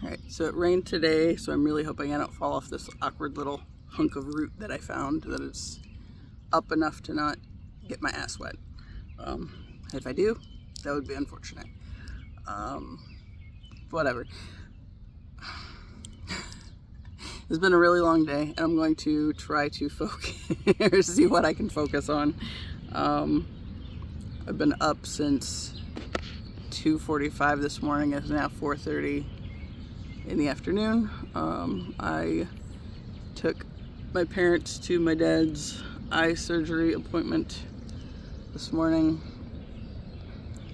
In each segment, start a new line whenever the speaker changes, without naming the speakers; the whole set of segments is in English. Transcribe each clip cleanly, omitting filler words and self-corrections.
Alright, so it rained today, so I'm really hoping I don't fall off this awkward little hunk of root that I found, that it's up enough to not get my ass wet. If I do, that would be unfortunate. Whatever. It's been a really long day, and I'm going to try to focus, see what I can focus on. I've been up since 2:45 this morning. It's now 4:30 in the afternoon. I took my parents to my dad's eye surgery appointment this morning,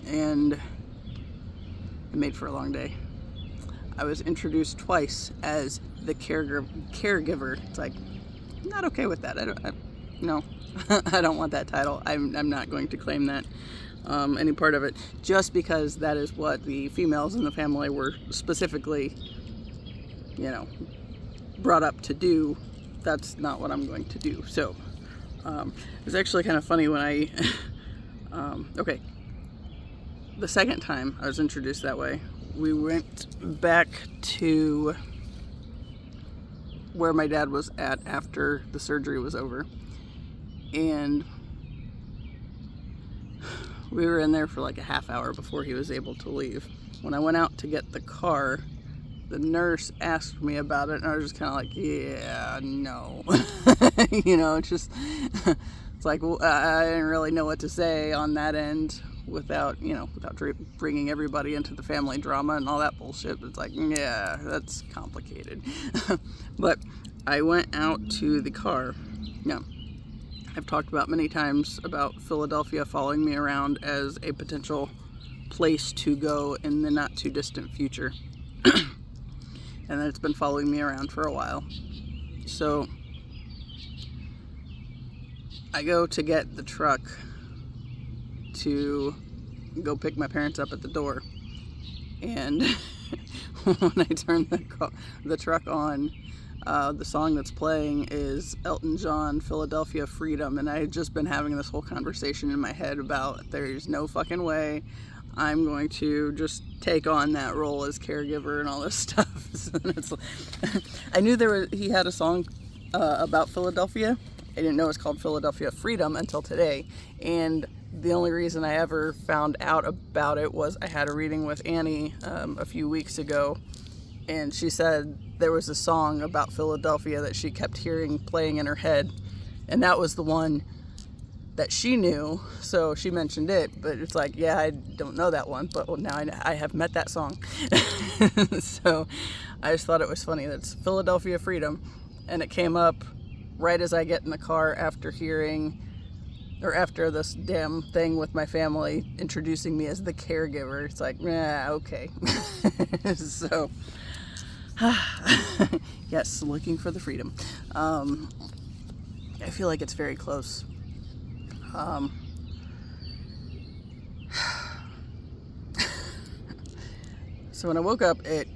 and it made for a long day. I was introduced twice as the caregiver. It's like, I'm not okay with that. No, I don't want that title. I'm not going to claim that, any part of it, just because that is what the females in the family were specifically, brought up to do. That's not what I'm going to do. So, it was actually kind of funny when I, the second time I was introduced that way, we went back to where my dad was at after the surgery was over, and we were in there for like a half hour before he was able to leave. When I went out to get the car, the nurse asked me about it, and I was just kind of like, yeah, no. It's like, well, I didn't really know what to say on that end without bringing everybody into the family drama and all that bullshit. It's like, yeah, that's complicated. But I went out to the car. Yeah, I've talked about many times about Philadelphia following me around as a potential place to go in the not too distant future. And it's been following me around for a while. So I go to get the truck to go pick my parents up at the door, and when I turn the truck on, the song that's playing is Elton John, Philadelphia Freedom, and I had just been having this whole conversation in my head about there's no fucking way I'm going to just take on that role as caregiver and all this stuff. I knew he had a song about Philadelphia. I didn't know it was called Philadelphia Freedom until today, and the only reason I ever found out about it was I had a reading with Annie a few weeks ago, and she said there was a song about Philadelphia that she kept hearing playing in her head, and that was the one that she knew, so she mentioned it. But it's like, yeah, I don't know that one, but now I have met that song. So I just thought it was funny. That's Philadelphia Freedom, and it came up right as I get in the car after this damn thing with my family introducing me as the caregiver. It's like, okay. So, yes, looking for the freedom. I feel like it's very close. So when I woke up at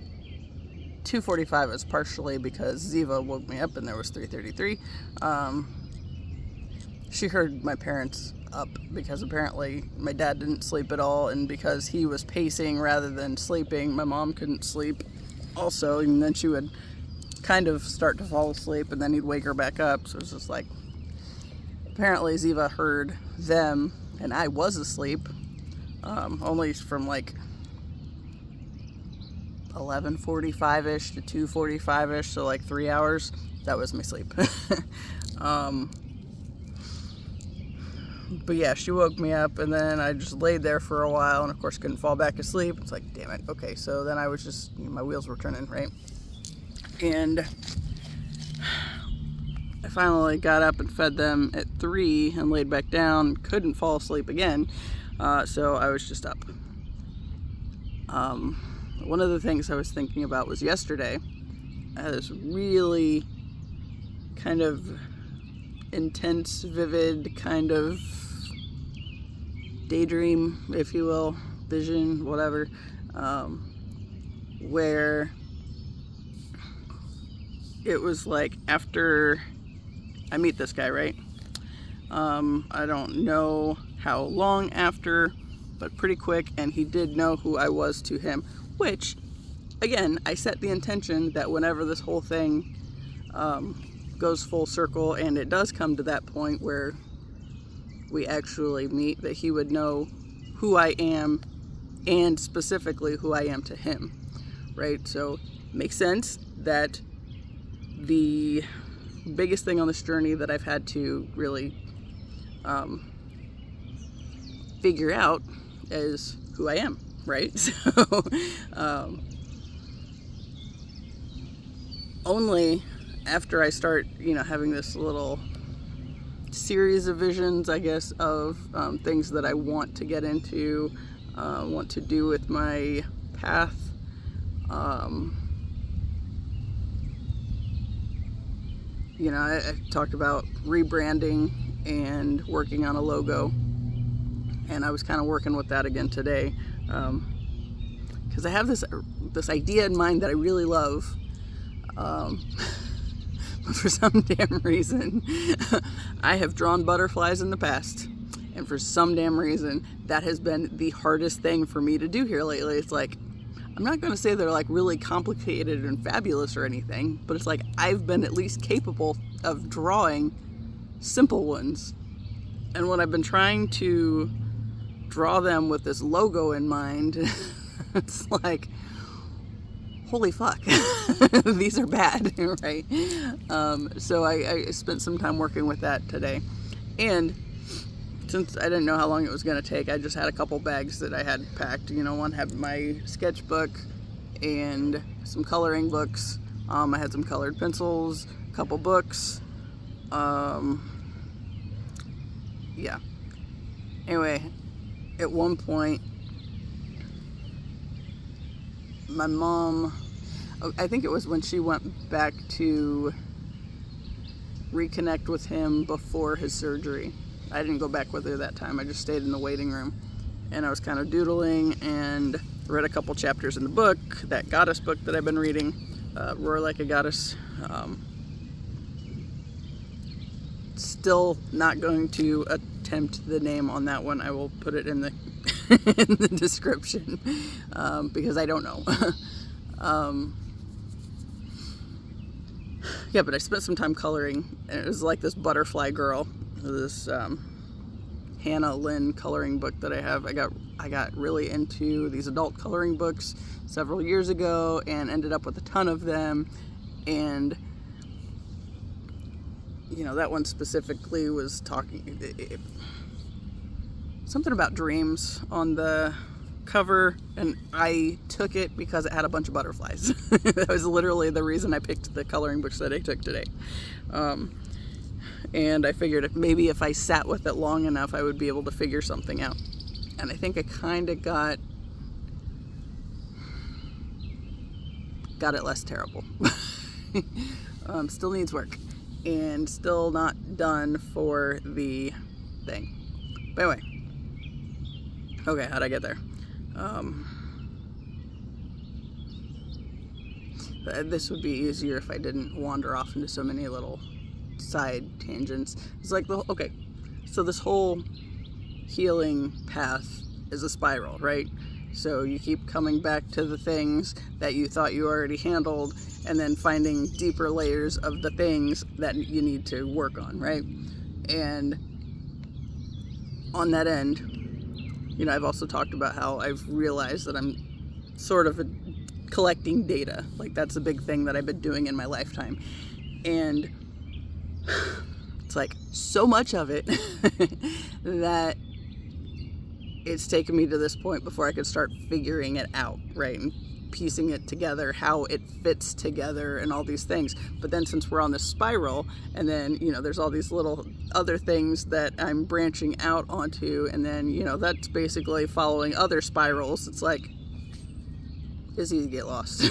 2:45, it was partially because Ziva woke me up and there was 3:33. She heard my parents up because apparently my dad didn't sleep at all, and because he was pacing rather than sleeping, my mom couldn't sleep also, and then she would kind of start to fall asleep and then he'd wake her back up. So it was just like, apparently Ziva heard them and I was asleep, only from like 11:45ish to 2:45ish, so like 3 hours. That was my sleep. But yeah, she woke me up, and then I just laid there for a while, and of course couldn't fall back asleep. It's like, damn it. Okay, so then I was just, my wheels were turning, right? And I finally got up and fed them at 3 and laid back down. Couldn't fall asleep again, so I was just up. One of the things I was thinking about was yesterday. I had this really kind of intense, vivid kind of daydream, if you will, vision, whatever, where it was like after I meet this guy, right? I don't know how long after, but pretty quick, and he did know who I was to him, which again, I set the intention that whenever this whole thing goes full circle and it does come to that point where we actually meet, that he would know who I am and specifically who I am to him, right? So it makes sense that the biggest thing on this journey that I've had to really figure out is who I am, right? So only after I start, having this little series of visions, I guess, of things that I want to get into, want to do with my path. I talked about rebranding and working on a logo, and I was kind of working with that again today, because I have this idea in mind that I really love. But for some damn reason, I have drawn butterflies in the past, and for some damn reason, that has been the hardest thing for me to do here lately. It's like, I'm not going to say they're like really complicated and fabulous or anything, but it's like I've been at least capable of drawing simple ones. And when I've been trying to draw them with this logo in mind, it's like, holy fuck, these are bad, right? So I spent some time working with that today. And since I didn't know how long it was going to take, I just had a couple bags that I had packed. One had my sketchbook and some coloring books. I had some colored pencils, a couple books. Yeah. Anyway, at one point, my mom, I think it was when she went back to reconnect with him before his surgery. I didn't go back with her that time. I just stayed in the waiting room, and I was kind of doodling and read a couple chapters in the book, that goddess book that I've been reading, Rohr Like a Goddess. Still not going to attempt the name on that one. I will put it in the in the description, because I don't know. Yeah, but I spent some time coloring, and it was like this butterfly girl, this Hannah Lynn coloring book that I have. I got really into these adult coloring books several years ago and ended up with a ton of them. And that one specifically was talking something about dreams on the cover, and I took it because it had a bunch of butterflies. That was literally the reason I picked the coloring books that I took today. And I figured maybe if I sat with it long enough, I would be able to figure something out. And I think I kind of got it less terrible. Still needs work, and still not done for the thing. But anyway, okay, how'd I get there? This would be easier if I didn't wander off into so many little side tangents. It's like, okay, so this whole healing path is a spiral, right? So you keep coming back to the things that you thought you already handled, and then finding deeper layers of the things that you need to work on, right? And on that end, I've also talked about how I've realized that I'm sort of collecting data. Like, that's a big thing that I've been doing in my lifetime. And it's like so much of it that it's taken me to this point before I could start figuring it out, right? And piecing it together, how it fits together and all these things. But then since we're on this spiral, and then, there's all these little other things that I'm branching out onto, and then, that's basically following other spirals. It's like, it's easy to get lost.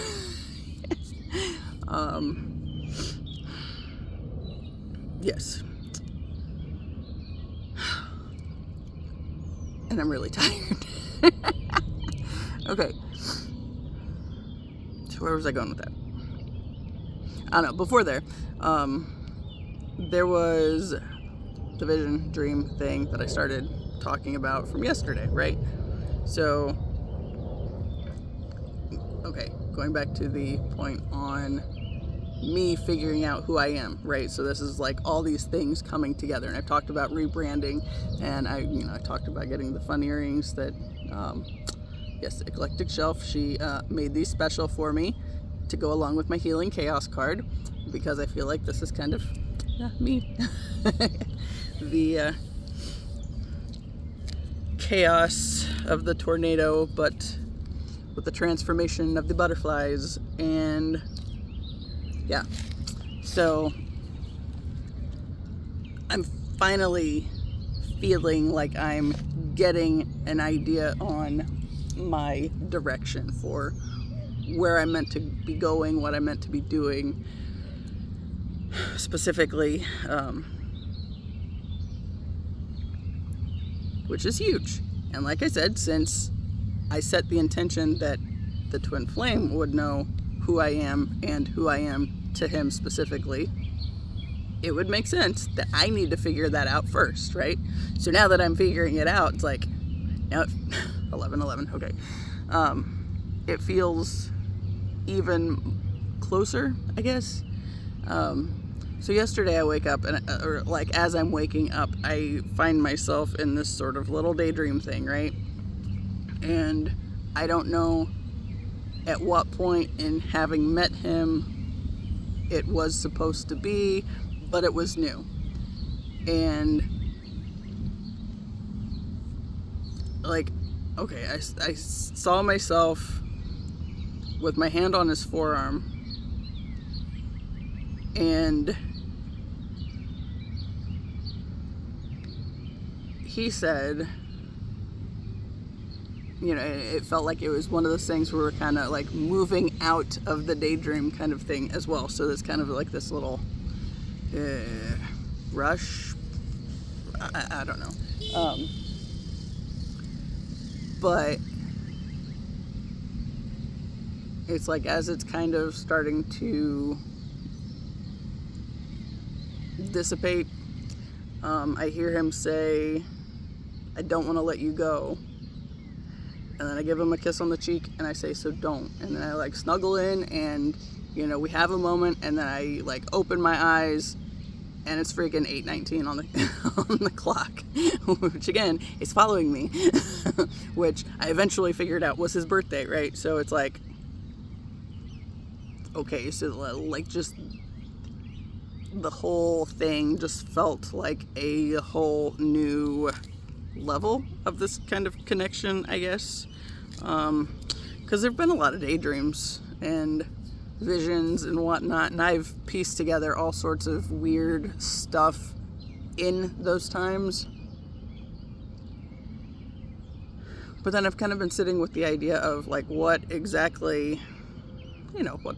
Yes. And I'm really tired. Okay. So where was I going with that? I don't know. Before there was the vision dream thing that I started talking about from yesterday, right? So, okay, going back to the point on me figuring out who I am, right? So this is like all these things coming together, and I've talked about rebranding, and I talked about getting the fun earrings that, yes, Eklektik Shelf, she made these special for me to go along with my Healing Chaos card, because I feel like this is kind of me. The chaos of the tornado, but with the transformation of the butterflies. And yeah, so I'm finally feeling like I'm getting an idea on my direction for where I'm meant to be going, what I'm meant to be doing specifically, which is huge. And like I said, since I set the intention that the twin flame would know who I am and who I am to him specifically, it would make sense that I need to figure that out first, right? So now that I'm figuring it out, it's like, now 11, okay. It feels even closer, I guess. So yesterday I wake up, and or like as I'm waking up, I find myself in this sort of little daydream thing, right? And I don't know at what point in having met him it was supposed to be, but it was new. And like, okay, I saw myself with my hand on his forearm, and he said, it felt like it was one of those things where we're kind of like moving out of the daydream kind of thing as well. So there's kind of like this little rush. I don't know. But it's like as it's kind of starting to dissipate, I hear him say, "I don't want to let you go." And then I give him a kiss on the cheek and I say, "So don't." And then I like snuggle in, and we have a moment, and then I like open my eyes, and it's freaking 8:19 on the on the clock, which again is following me, which I eventually figured out was his birthday, right? So it's like, okay, so like just the whole thing just felt like a whole new level of this kind of connection, I guess, because there've been a lot of daydreams and visions and whatnot, and I've pieced together all sorts of weird stuff in those times. But then I've kind of been sitting with the idea of like, what exactly,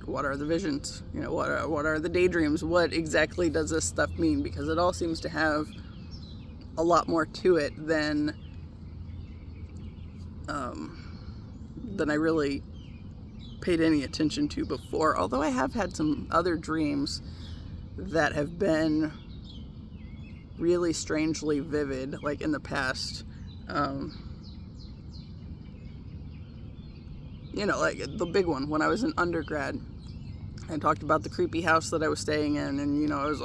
what are the visions? What are the daydreams? What exactly does this stuff mean? Because it all seems to have a lot more to it than I really paid any attention to before. Although I have had some other dreams that have been really strangely vivid, like in the past. Like the big one when I was in undergrad. I talked about the creepy house that I was staying in, and I was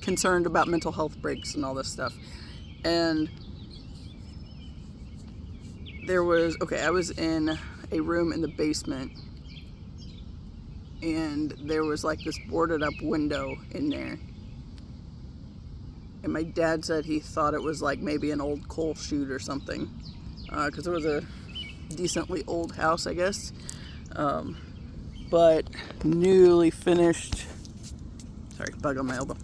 concerned about mental health breaks and all this stuff. And I was in a room in the basement, and there was like this boarded up window in there. And my dad said he thought it was like maybe an old coal chute or something, because it was a decently old house, I guess. But newly finished, sorry, bug on my elbow.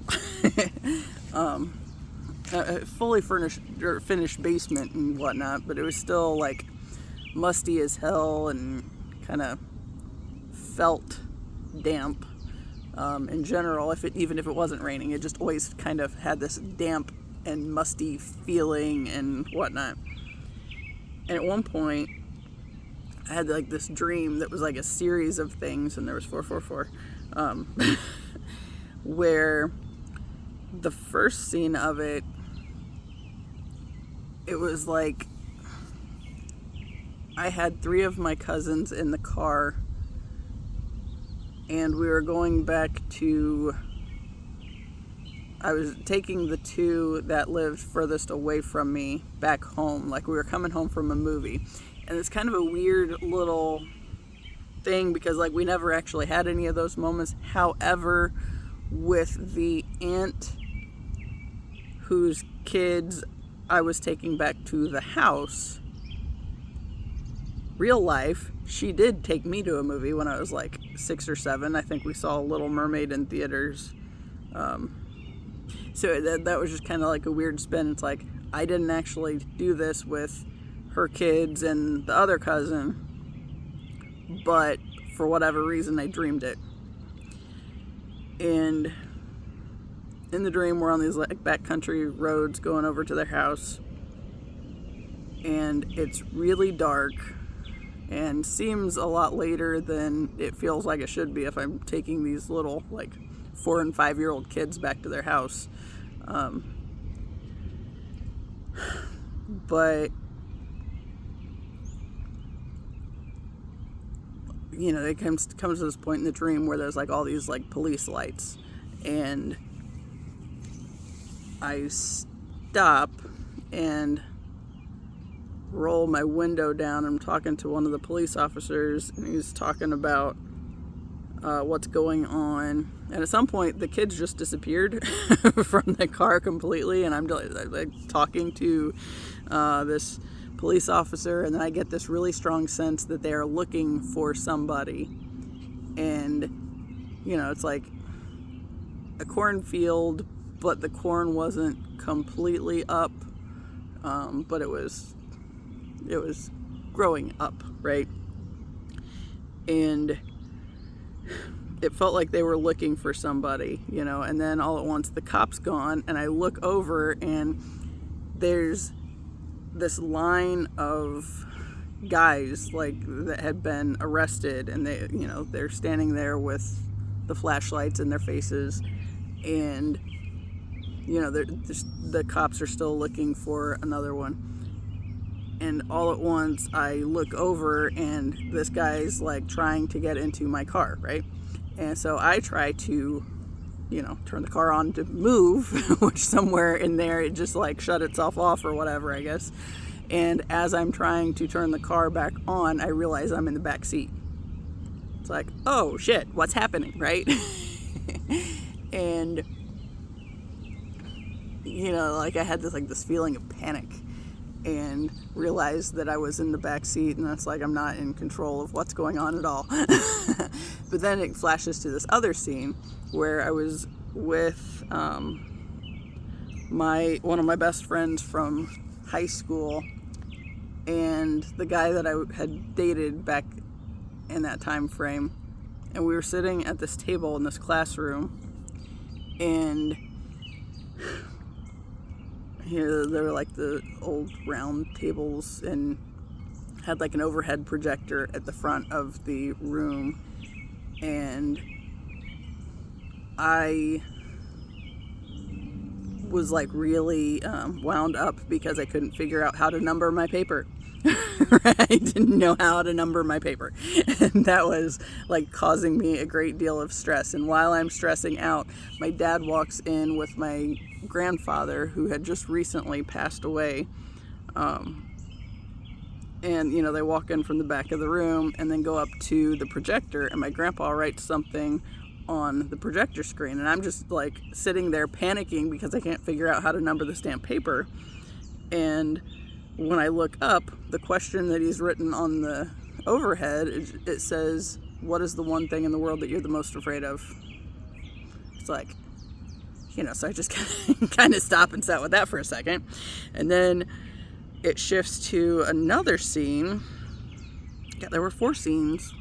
Fully furnished or finished basement and whatnot, but it was still like musty as hell and kind of felt damp. In general, even if it wasn't raining, it just always kind of had this damp and musty feeling and whatnot. And at one point, I had like this dream that was like a series of things, and there was 444, where the first scene of it was like I had 3 of my cousins in the car and we were going back to, I was taking the two that lived furthest away from me back home. Like, we were coming home from a movie. And it's kind of a weird little thing because, like, we never actually had any of those moments. However, with the aunt whose kids I was taking back to the house, real life, she did take me to a movie when I was like 6 or 7. I think we saw Little Mermaid in theaters. So that was just kind of like a weird spin. It's like, I didn't actually do this with her kids and the other cousin, but for whatever reason I dreamed it. And in the dream, we're on these like backcountry roads going over to their house, and it's really dark and seems a lot later than it feels like it should be if I'm taking these little like 4 and 5-year-old kids back to their house. But you know, it comes to this point in the dream where there's like all these like police lights, and I stop and roll my window down. I'm talking to one of the police officers, and he's talking about what's going on. And at some point, the kids just disappeared from the car completely, and I'm like talking to this police officer, and then I get this really strong sense that they are looking for somebody. And you know, it's like a cornfield, but the corn wasn't completely up, but it was growing up, right? And it felt like they were looking for somebody, you know. And then all at once the cop's gone, and I look over, and there's this line of guys like that had been arrested, and they, you know, they're standing there with the flashlights in their faces, and you know, the cops are still looking for another one. And all at once I look over, and this guy's like trying to get into my car, right? And so I try to, you know, turn the car on to move, which somewhere in there it just like shut itself off or whatever, I guess. And as I'm trying to turn the car back on, I realize I'm in the back seat. It's like, oh shit, what's happening, right? And you know, like I had this feeling of panic, and realized that I was in the back seat, and it's like I'm not in control of what's going on at all. But then it flashes to this other scene where I was with one of my best friends from high school, and the guy that I had dated back in that time frame, and we were sitting at this table in this classroom, and here there were like the old round tables, and had like an overhead projector at the front of the room, and I was like really wound up because I couldn't figure out how to number my paper. I didn't know how to number my paper, and that was like causing me a great deal of stress. And while I'm stressing out, my dad walks in with my grandfather, who had just recently passed away, and you know, they walk in from the back of the room and then go up to the projector, and my grandpa writes something on the projector screen, and I'm just like sitting there panicking because I can't figure out how to number the stamped paper. And when I look up, the question that he's written on the overhead, it says, "What is the one thing in the world that you're the most afraid of?" It's like, you know, so I just kind of stop and sat with that for a second. And then it shifts to another scene. Yeah, there were 4 scenes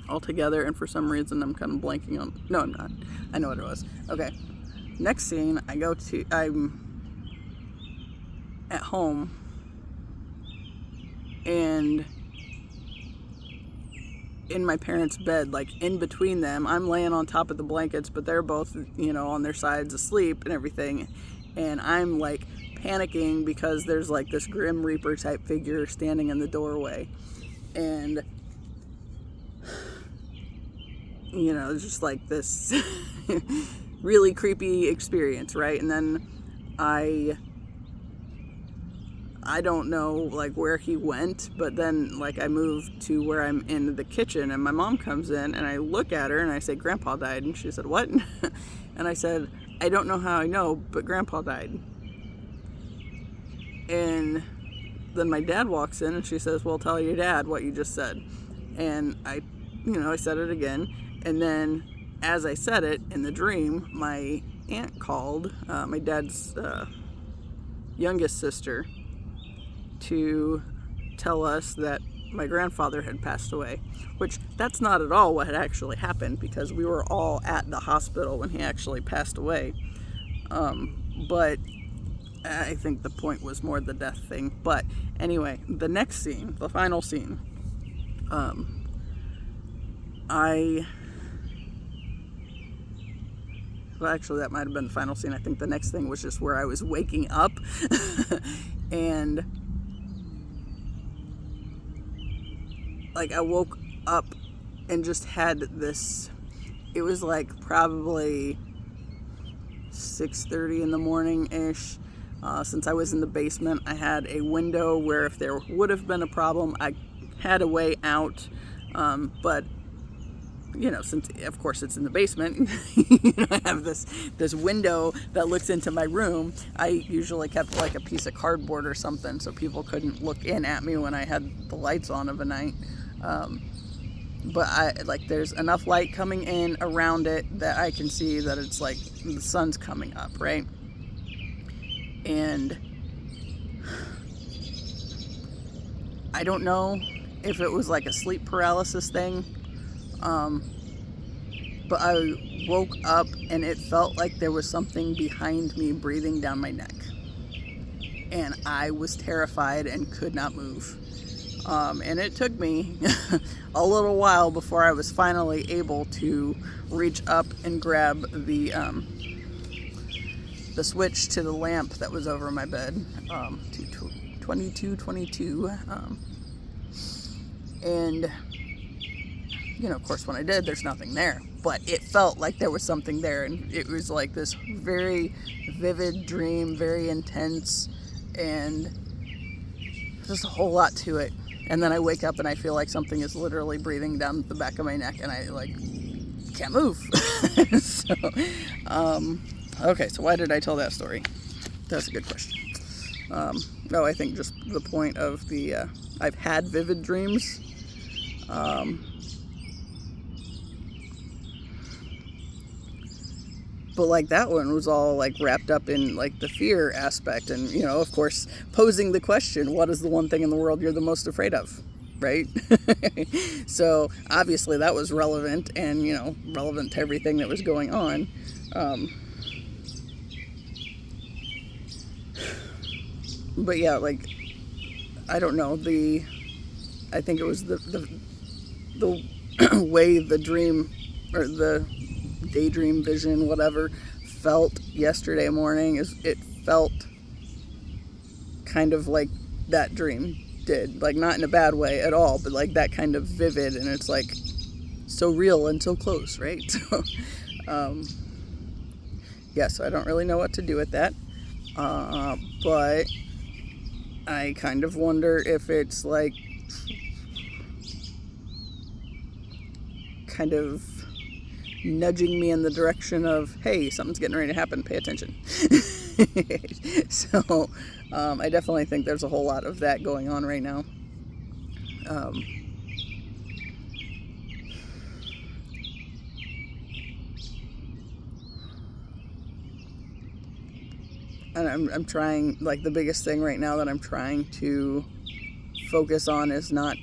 altogether, and for some reason I'm kind of blanking on. No, I'm not. I know what it was. Okay. Next scene, I'm at home, and in my parents' bed, like in between them, I'm laying on top of the blankets, but they're both, you know, on their sides asleep and everything, and I'm like panicking because there's like this Grim Reaper type figure standing in the doorway. And you know, just like this really creepy experience, right? And then I don't know like where he went, but then like I moved to where I'm in the kitchen, and my mom comes in, and I look at her and I say, Grandpa died. And she said, what? And I said, I don't know how I know, but Grandpa died. And then my dad walks in and she says, well, tell your dad what you just said. And I said it again. And then as I said it in the dream, my aunt called, my dad's youngest sister, to tell us that my grandfather had passed away, which that's not at all what had actually happened, because we were all at the hospital when he actually passed away. But I think the point was more the death thing. But anyway, the next scene, the final scene, well, actually, that might have been the final scene. I think the next thing was just where I was waking up and like I woke up and just had this, it was like probably 6:30 in the morning-ish. Since I was in the basement, I had a window where if there would have been a problem, I had a way out. But since of course it's in the basement, I have this window that looks into my room. I usually kept like a piece of cardboard or something so people couldn't look in at me when I had the lights on of a night. But there's enough light coming in around it that I can see that it's like the sun's coming up, right? And I don't know if it was like a sleep paralysis thing, but I woke up and it felt like there was something behind me breathing down my neck, and I was terrified and could not move. And it took me a little while before I was finally able to reach up and grab the switch to the lamp that was over my bed, to 2222. And of course, when I did, there's nothing there, but it felt like there was something there, and it was like this very vivid dream, very intense, and just a whole lot to it. And then I wake up and I feel like something is literally breathing down the back of my neck, and I can't move. So, okay, so why did I tell that story? That's a good question. I think just the point of the, I've had vivid dreams. But like that one was all like wrapped up in like the fear aspect, and of course posing the question, what is the one thing in the world you're the most afraid of, right? So obviously that was relevant, and relevant to everything that was going on. But yeah, like I don't know, I think it was the way the dream or the daydream vision, whatever, felt yesterday morning. It felt kind of like that dream did, like not in a bad way at all, but like that kind of vivid, and it's like so real and so close, right? So so I don't really know what to do with that, but I kind of wonder if it's like kind of nudging me in the direction of, hey, something's getting ready to happen, pay attention. So I definitely think there's a whole lot of that going on right now. And I'm trying, like the biggest thing right now that I'm trying to focus on is not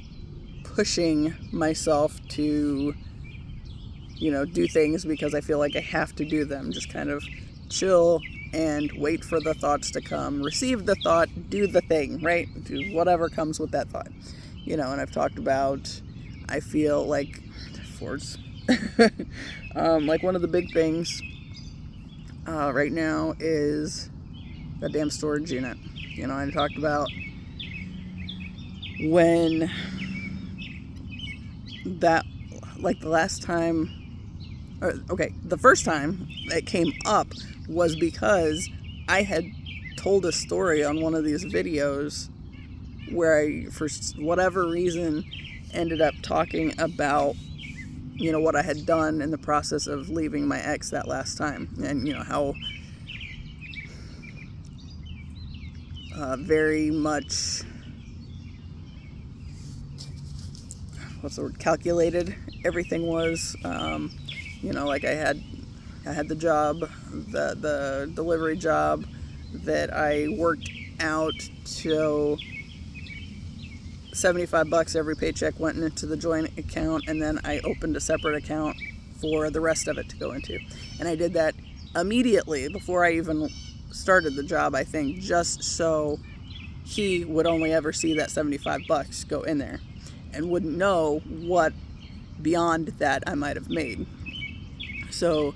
pushing myself to do things because I feel like I have to do them. Just kind of chill and wait for the thoughts to come, receive the thought, do the thing, right? Do whatever comes with that thought. And I've talked about, I feel like, Fords, like one of the big things right now is the damn storage unit. I talked about when that, like the last time okay, the first time it came up was because I had told a story on one of these videos where I, for whatever reason, ended up talking about, you know, what I had done in the process of leaving my ex that last time, and, you know, how very much, what's the word, calculated everything was. You know, like I had the job, the delivery job that I worked out to $75 every paycheck went into the joint account, and then I opened a separate account for the rest of it to go into. And I did that immediately before I even started the job, I think, just so he would only ever see that $75 go in there and wouldn't know what beyond that I might have made. So,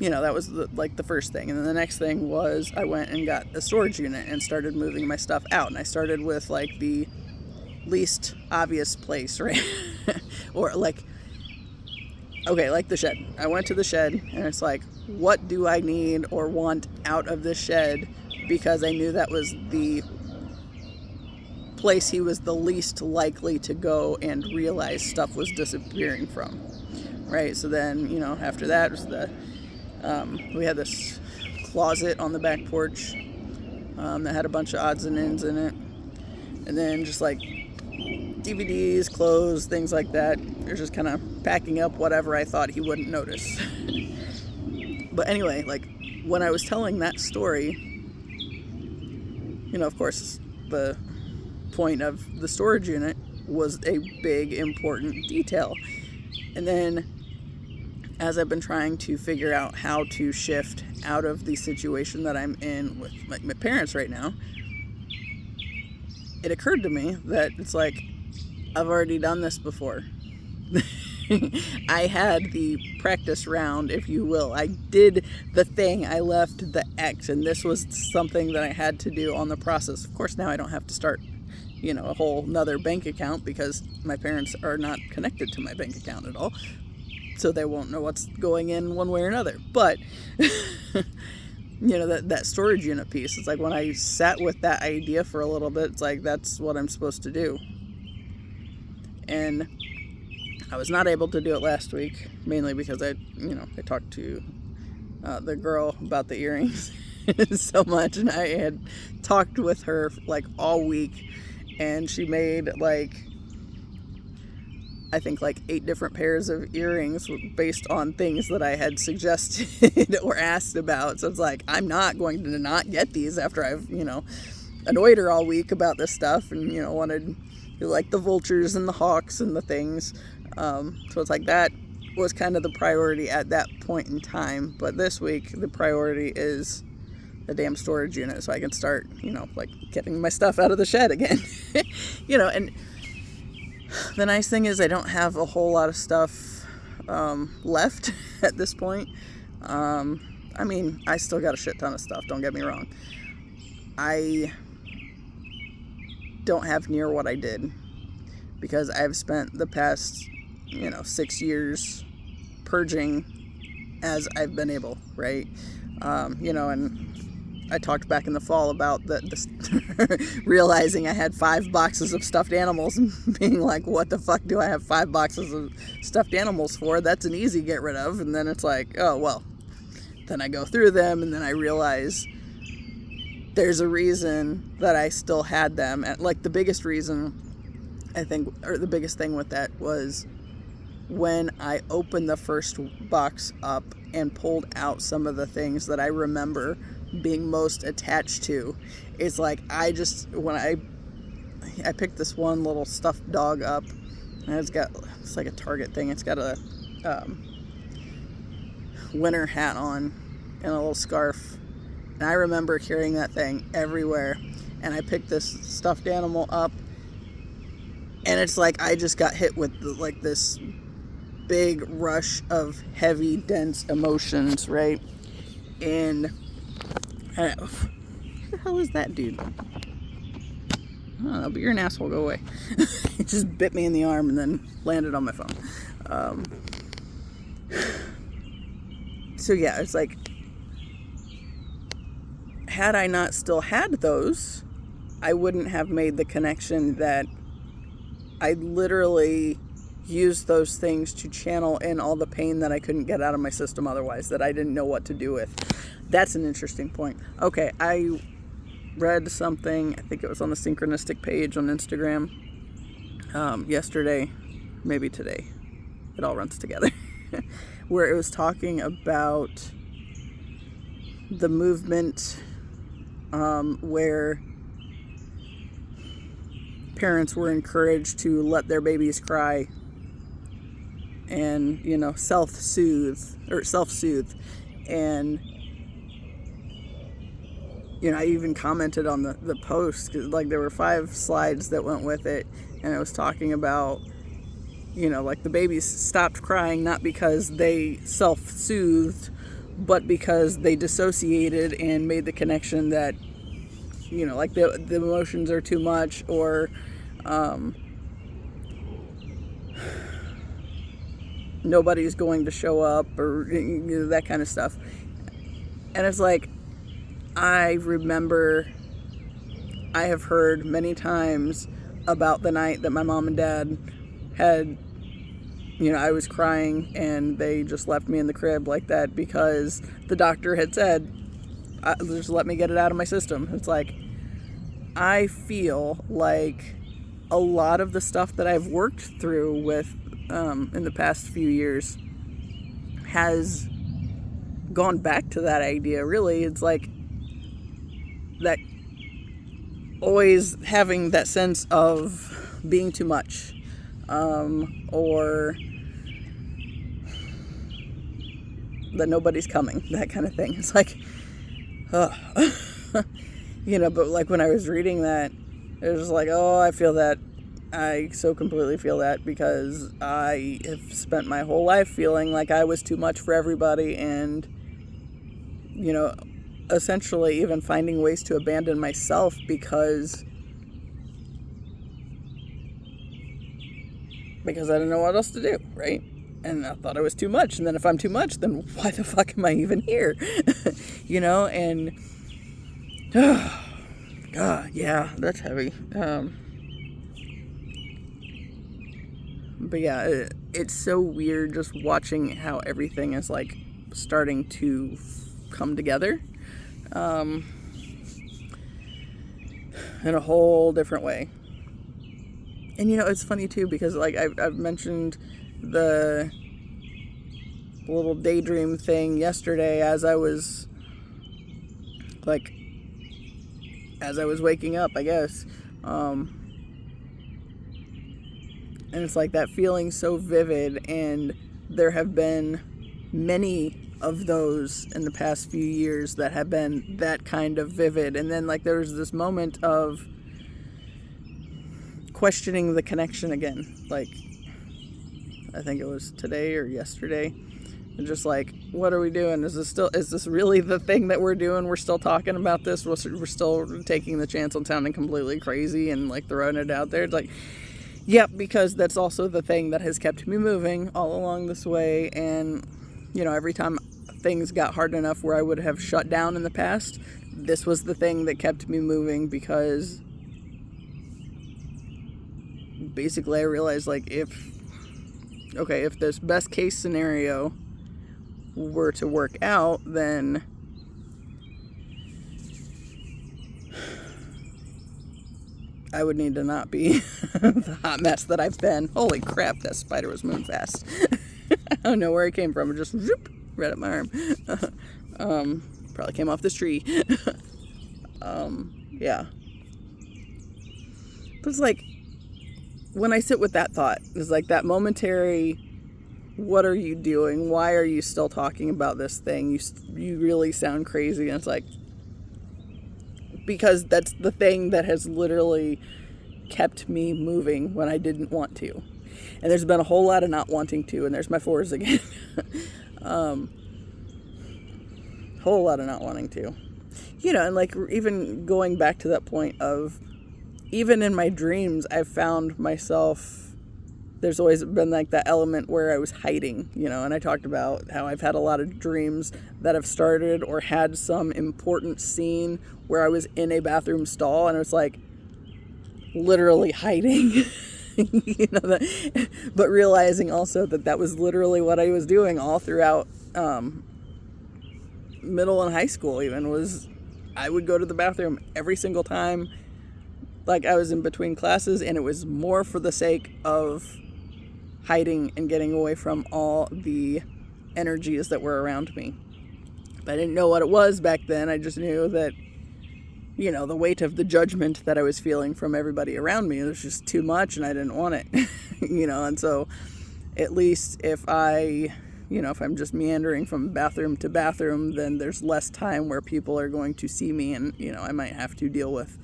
you know, that was the first thing. And then the next thing was I went and got a storage unit and started moving my stuff out. And I started with like the least obvious place, right? Or like, okay, like the shed. I went to the shed and it's like, what do I need or want out of this shed? Because I knew that was the place he was the least likely to go and realize stuff was disappearing from, right? So then, you know, after that was we had this closet on the back porch that had a bunch of odds and ends in it, and then just like DVDs, clothes, things like that. They're just kind of packing up whatever I thought he wouldn't notice. But anyway, like when I was telling that story, you know, of course, the point of the storage unit was a big, important detail. And then as I've been trying to figure out how to shift out of the situation that I'm in with my parents right now, it occurred to me that it's like, I've already done this before. I had the practice round, if you will. I did the thing. I left the X, and this was something that I had to do on the process. Of course, now I don't have to start, you know, a whole nother bank account because my parents are not connected to my bank account at all. So they won't know what's going in one way or another. But, you know, that storage unit piece, it's like when I sat with that idea for a little bit, it's like, that's what I'm supposed to do. And I was not able to do it last week, mainly because I talked to the girl about the earrings so much, and I had talked with her like all week, and she made like, I think like 8 different pairs of earrings based on things that I had suggested or asked about. So it's like, I'm not going to not get these after I've, you know, annoyed her all week about this stuff, and, you know, wanted like the vultures and the hawks and the things. So it's like, that was kind of the priority at that point in time. But this week, the priority is the damn storage unit, so I can start, you know, like getting my stuff out of the shed again. You know, and the nice thing is I don't have a whole lot of stuff left at this point. I mean, I still got a shit ton of stuff, don't get me wrong. I don't have near what I did because I've spent the past, you know, 6 years purging as I've been able, right? You know, and I talked back in the fall about the realizing I had 5 boxes of stuffed animals and being like, what the fuck do I have 5 boxes of stuffed animals for? That's an easy get rid of. And then it's like, oh, well, then I go through them and then I realize there's a reason that I still had them. And like the biggest reason, I think, or the biggest thing with that was when I opened the first box up and pulled out some of the things that I remember being most attached to. It's like, when I picked this one little stuffed dog up, and it's like a Target thing. It's got a winter hat on and a little scarf. And I remember carrying that thing everywhere. And I picked this stuffed animal up, and it's like I just got hit with like this big rush of heavy, dense emotions, right? And what the hell is that dude? I don't know, but you're an asshole, go away. He just bit me in the arm and then landed on my phone. So yeah, it's like, had I not still had those, I wouldn't have made the connection that I literally used those things to channel in all the pain that I couldn't get out of my system otherwise, that I didn't know what to do with. That's an interesting point. Okay, I read something, I think it was on the Synchronistic page on Instagram, yesterday, maybe today. It all runs together. Where it was talking about the movement where parents were encouraged to let their babies cry and, self-soothe. And, I even commented on the post, 'cause, like, there were 5 slides that went with it, and it was talking about, like, the babies stopped crying not because they self-soothed, but because they dissociated and made the connection that, like, the emotions are too much, or nobody's going to show up, or that kind of stuff. And it's like, I remember I have heard many times about the night that my mom and dad had, I was crying and they just left me in the crib like that because the doctor had said, just let me get it out of my system. It's like, I feel like a lot of the stuff that I've worked through with in the past few years has gone back to that idea. Really, it's like that, always having that sense of being too much, or that nobody's coming, that kind of thing. It's like, but like when I was reading that, it was just like, oh, I feel that. I so completely feel that, because I have spent my whole life feeling like I was too much for everybody, and, essentially even finding ways to abandon myself because I didn't know what else to do, right? And I thought I was too much, and then if I'm too much, then why the fuck am I even here? And God, yeah, that's heavy. But yeah, it's so weird just watching how everything is like starting to come together in a whole different way. And it's funny too, because like I've mentioned the little daydream thing yesterday as I was waking up, I guess. And it's like that feeling so vivid, and there have been many of those in the past few years that have been that kind of vivid. And then like there was this moment of questioning the connection again. Like, I think it was today or yesterday. And just like, what are we doing? Is this really the thing that we're doing? We're still talking about this? We're still taking the chance on sounding completely crazy and like throwing it out there? It's like, yep, because that's also the thing that has kept me moving all along this way. And, every time things got hard enough where I would have shut down in the past, this was the thing that kept me moving, because basically I realized, like, if this best case scenario were to work out, then I would need to not be the hot mess that I've been. Holy crap, that spider was moving fast. I don't know where it came from. It just zoop, right up my arm. Probably came off this tree. Yeah. But it's like, when I sit with that thought, it's like that momentary, what are you doing? Why are you still talking about this thing? You really sound crazy. And it's like, because that's the thing that has literally kept me moving when I didn't want to. And there's been a whole lot of not wanting to, and there's my 4s again. Whole lot of not wanting to. And like, even going back to that point of, even in my dreams, I've found myself there's always been like that element where I was hiding, and I talked about how I've had a lot of dreams that have started or had some important scene where I was in a bathroom stall and it was like literally hiding, but realizing also that was literally what I was doing all throughout middle and high school. Even was I would go to the bathroom every single time, like I was in between classes, and it was more for the sake of hiding and getting away from all the energies that were around me. But I didn't know what it was back then. I just knew that, the weight of the judgment that I was feeling from everybody around me was just too much, and I didn't want it, and so at least if if I'm just meandering from bathroom to bathroom, then there's less time where people are going to see me, and, I might have to deal with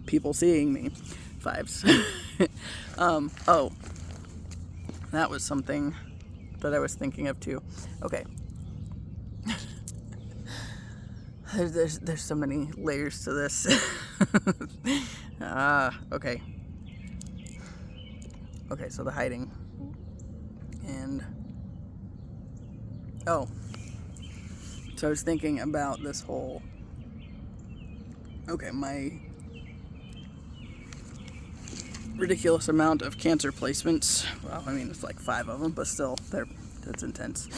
people seeing me. Fives. Oh, that was something that I was thinking of too. Okay. There's so many layers to this. Okay. Okay, so the hiding. And so I was thinking about this whole, my ridiculous amount of cancer placements. Well, I mean, it's like 5 of them, but still, that's intense.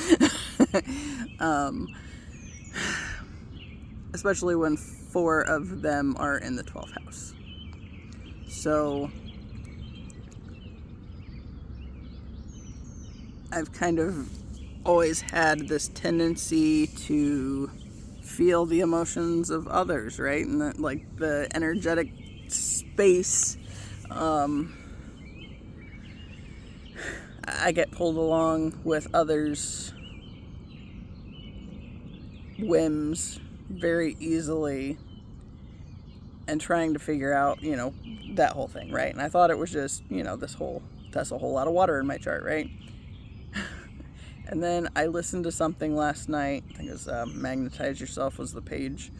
Especially when 4 of them are in the 12th house. So I've kind of always had this tendency to feel the emotions of others, right? And the energetic space, I get pulled along with others' whims very easily, and trying to figure out, that whole thing, right? And I thought it was just, that's a whole lot of water in my chart, right? And then I listened to something last night, I think it was Magnetize Yourself was the page,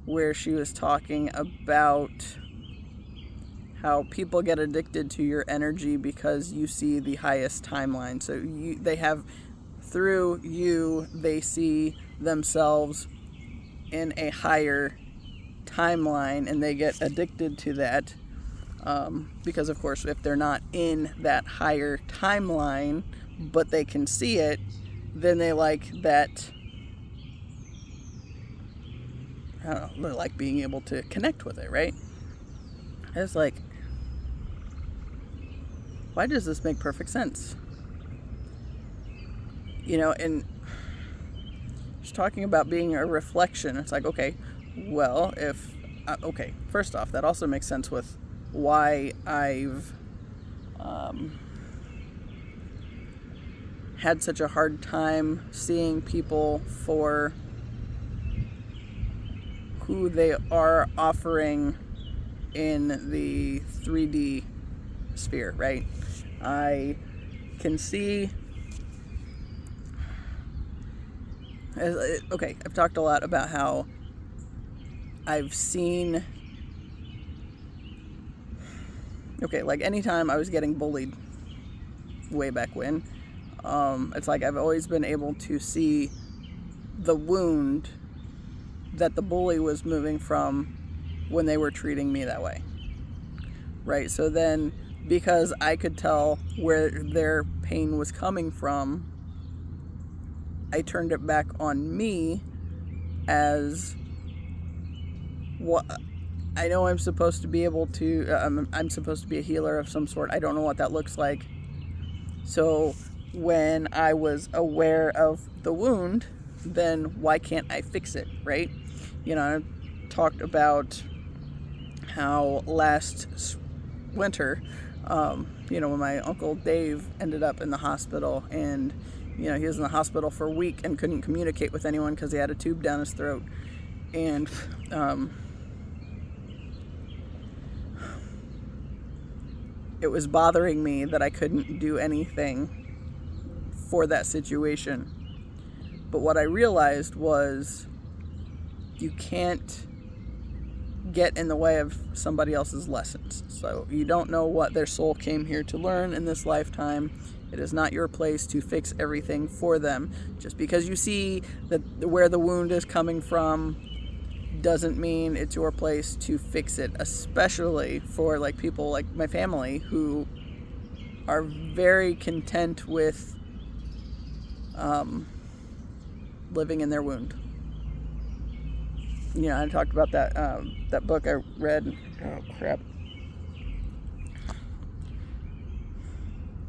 where she was talking about how people get addicted to your energy because you see the highest timeline. So they see themselves in a higher timeline, and they get addicted to that because, of course, if they're not in that higher timeline but they can see it, then they like that, I don't know, they like being able to connect with it, right? It's like, why does this make perfect sense? And she's talking about being a reflection. It's like, okay, well, first off, that also makes sense with why I've had such a hard time seeing people for who they are offering in the 3D sphere, right? I can see, I've talked a lot about how I've seen, like anytime I was getting bullied way back when, it's like I've always been able to see the wound that the bully was moving from when they were treating me that way, right? So then, because I could tell where their pain was coming from, I turned it back on me as what I know. I'm supposed to be able to, I'm supposed to be a healer of some sort. I don't know what that looks like. So when I was aware of the wound, then why can't I fix it, right? I talked about how last winter, when my Uncle Dave ended up in the hospital, and, he was in the hospital for a week and couldn't communicate with anyone because he had a tube down his throat. And, it was bothering me that I couldn't do anything for that situation. But what I realized was, you can't get in the way of somebody else's lessons. So you don't know what their soul came here to learn in this lifetime. It is not your place to fix everything for them. Just because you see that where the wound is coming from doesn't mean it's your place to fix it, especially for like people like my family who are very content with living in their wound. You know, I talked about that book I read. Oh crap!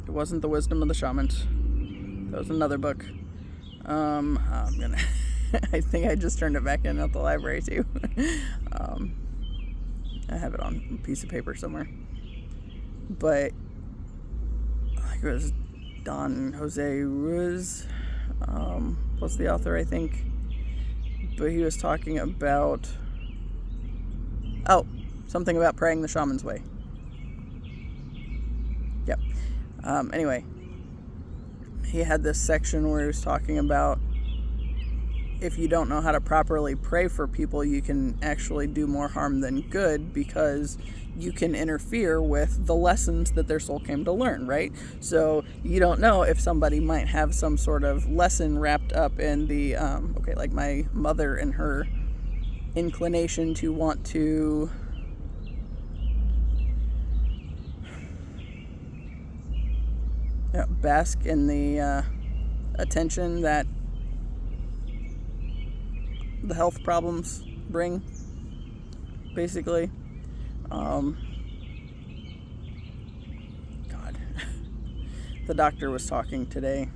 It wasn't The Wisdom of the Shamans. That was another book. I'm gonna. I think I just turned it back in at the library too. I have it on a piece of paper somewhere. But I think it was José Ruiz was the author, I think. But he was talking about something about praying the shaman's way. Yep. Anyway, he had this section where he was talking about if you don't know how to properly pray for people, you can actually do more harm than good, because you can interfere with the lessons that their soul came to learn, right? So you don't know if somebody might have some sort of lesson wrapped up in the, like my mother and her inclination to want to bask in the attention that the health problems bring, basically. God. The doctor was talking today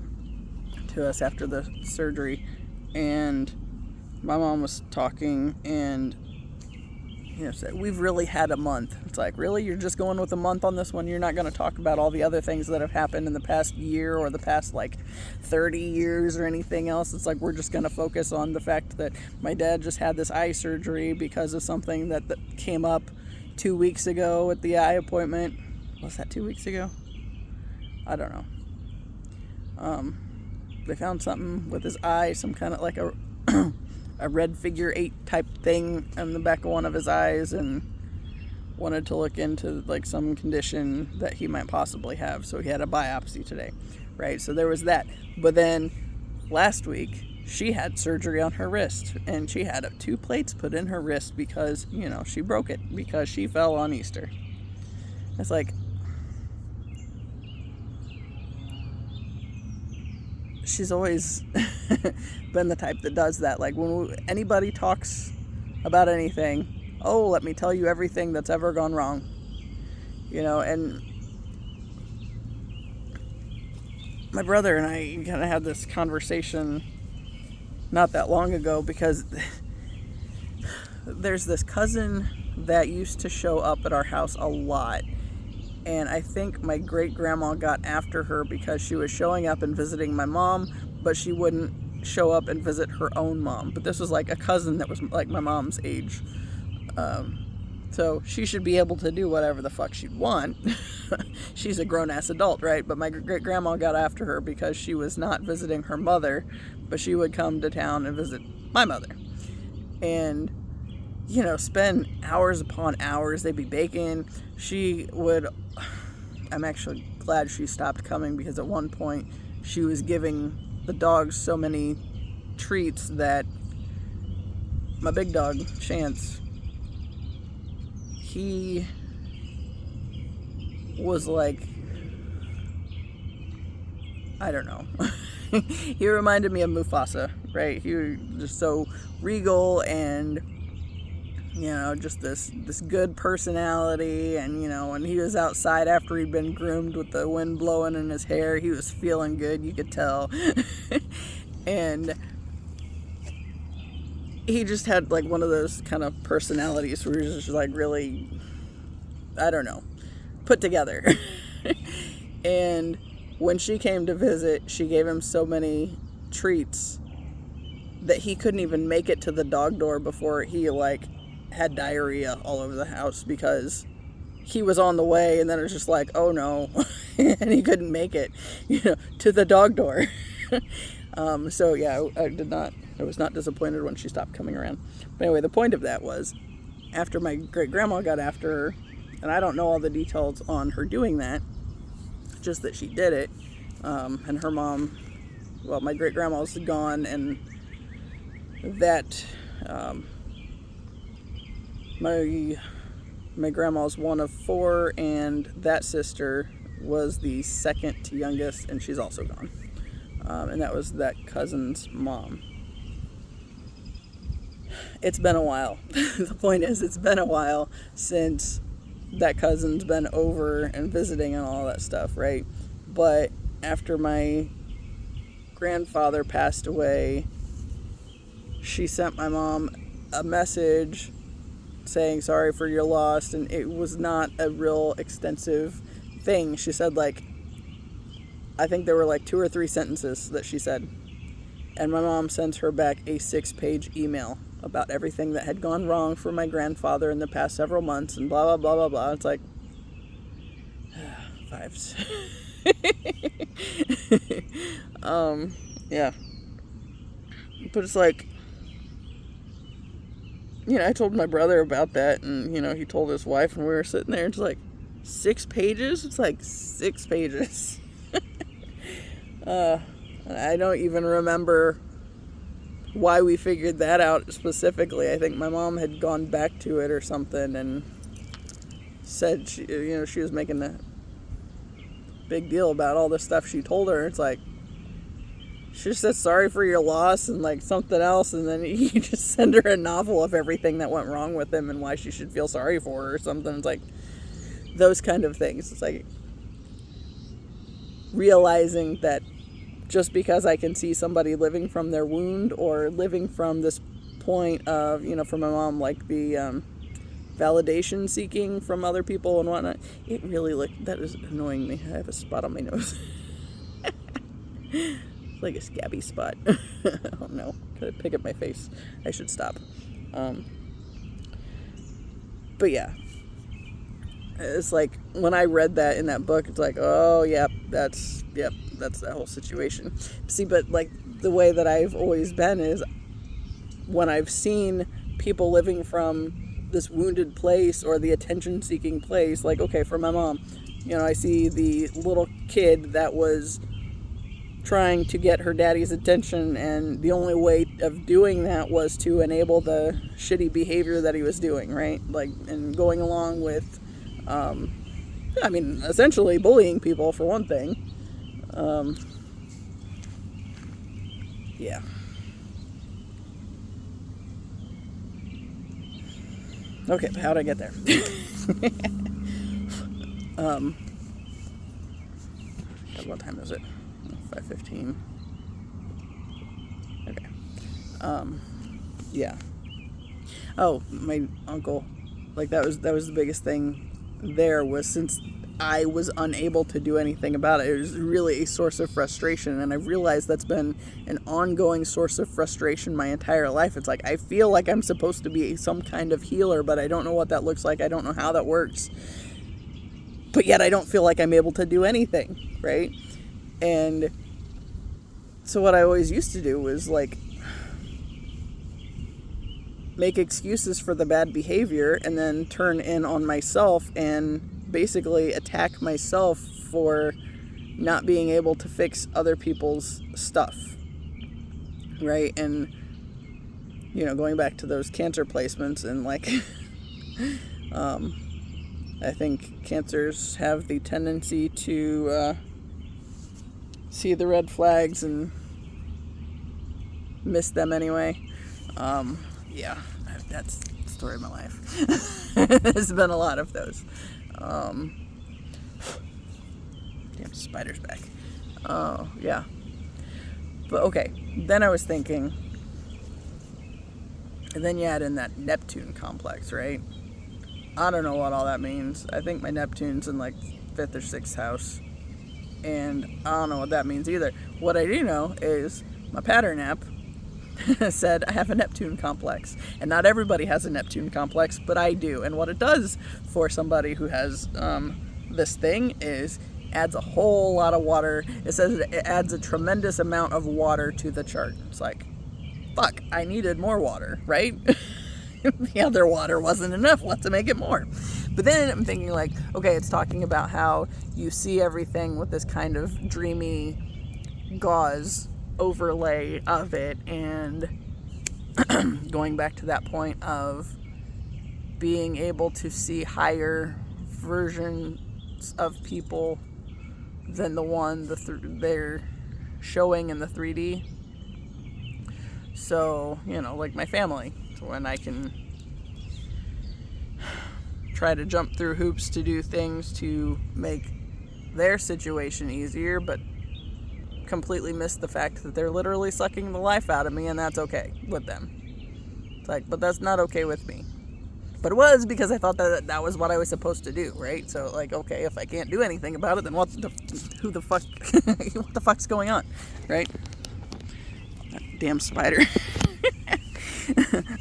to us after the surgery, and my mom was talking, and said, we've really had a month. It's like, really? You're just going with a month on this one? You're not going to talk about all the other things that have happened in the past year or the past 30 years or anything else? It's like, we're just going to focus on the fact that my dad just had this eye surgery because of something that came up 2 weeks ago at the eye appointment. Was that 2 weeks ago? I don't know. They found something with his eye, some kind of like a red figure 8 type thing in the back of one of his eyes, and wanted to look into some condition that he might possibly have. So he had a biopsy today, right? So there was that. But then last week she had surgery on her wrist, and she had 2 plates put in her wrist because, she broke it because she fell on Easter. It's like, she's always been the type that does that. Like, when anybody talks about anything, let me tell you everything that's ever gone wrong. And my brother and I kind of had this conversation not that long ago, because there's this cousin that used to show up at our house a lot. And I think my great-grandma got after her because she was showing up and visiting my mom, but she wouldn't show up and visit her own mom. But this was like a cousin that was like my mom's age. So she should be able to do whatever the fuck she'd want. She's a grown-ass adult, right? But my great-grandma got after her because she was not visiting her mother, but she would come to town and visit my mother. And spend hours upon hours. They'd be baking. I'm actually glad she stopped coming, because at one point she was giving the dogs so many treats that my big dog, Chance, he was like, I don't know. He reminded me of Mufasa, right? He was just so regal and just this good personality. And when he was outside after he'd been groomed with the wind blowing in his hair, he was feeling good, you could tell. And he just had one of those kind of personalities where he's just really, I don't know, put together. And when she came to visit, she gave him so many treats that he couldn't even make it to the dog door before he had diarrhea all over the house, because he was on the way, and then it was just oh no. And he couldn't make it to the dog door. So yeah, I was not disappointed when she stopped coming around. But anyway, the point of that was after my great-grandma got after her, and I don't know all the details on her doing that, just that she did it, and her mom, well, my great-grandma was gone, and that, my grandma's one of 4, and that sister was the second youngest, and she's also gone. And that was that cousin's mom. It's been a while. The point is, it's been a while since that cousin's been over and visiting and all that stuff, right? But after my grandfather passed away, she sent my mom a message saying sorry for your loss, and it was not a real extensive thing. She said, like, I think there were like 2 or 3 sentences that she said, and my mom sent her back a 6-page email about everything that had gone wrong for my grandfather in the past several months, and blah blah blah blah blah. It's like, vibes. Yeah, but it's like, you know, I told my brother about that, and, you know, he told his wife, and we were sitting there, and it's like, 6 pages? It's like 6 pages. I don't even remember why we figured that out specifically. I think my mom had gone back to it or something and said, she was making a big deal about all the stuff she told her. It's like, she just said sorry for your loss and like something else, and then you just send her a novel of everything that went wrong with him and why she should feel sorry for her or something. It's like those kind of things. It's like realizing that just because I can see somebody living from their wound or living from this point of, you know, for my mom, like the validation seeking from other people and whatnot, it really that is annoying me. I have a spot on my nose. Like a scabby spot. Oh no, could I pick at my face? I should stop. But yeah, it's like when I read that in that book, it's like, oh yep, that's that whole situation. See, but like the way that I've always been is when I've seen people living from this wounded place or the attention-seeking place, like, okay, for my mom, you know, I see the little kid that was trying to get her daddy's attention, and the only way of doing that was to enable the shitty behavior that he was doing, right? Like, and going along with, I mean, essentially bullying people for one thing. Yeah. Okay, but how'd I get there? What time is it? 5:15. Okay. Yeah. Oh, my uncle, like that was the biggest thing there, was since I was unable to do anything about it. It was really a source of frustration, and I've realized that's been an ongoing source of frustration my entire life. It's like I feel like I'm supposed to be some kind of healer, but I don't know what that looks like. I don't know how that works. But yet I don't feel like I'm able to do anything, right? And so what I always used to do was like make excuses for the bad behavior and then turn in on myself and basically attack myself for not being able to fix other people's stuff, right? And, you know, going back to those cancer placements and like, I think cancers have the tendency to see the red flags and miss them anyway. Yeah, that's the story of my life. There's been a lot of those. Damn spider's back. Oh, yeah. But okay, then I was thinking, and then you add in that Neptune complex, right? I don't know what all that means. I think my Neptune's in like 5th or 6th house, and I don't know what that means either. What I do know is my pattern app said I have a Neptune complex, and not everybody has a Neptune complex, but I do. And what it does for somebody who has this thing is adds a whole lot of water. It says it adds a tremendous amount of water to the chart. It's like, fuck, I needed more water, right? the other water wasn't enough. What to make it more? But then I'm thinking like, okay, it's talking about how you see everything with this kind of dreamy gauze overlay of it, and going back to that point of being able to see higher versions of people than the one they're showing in the 3D. So, like my family, when I can try to jump through hoops to do things to make their situation easier, but completely miss the fact that they're literally sucking the life out of me, and that's okay with them. It's like, but that's not okay with me. But it was, because I thought that was what I was supposed to do, right? So, like, okay, if I can't do anything about it, then what the fuck's going on, right? That damn spider.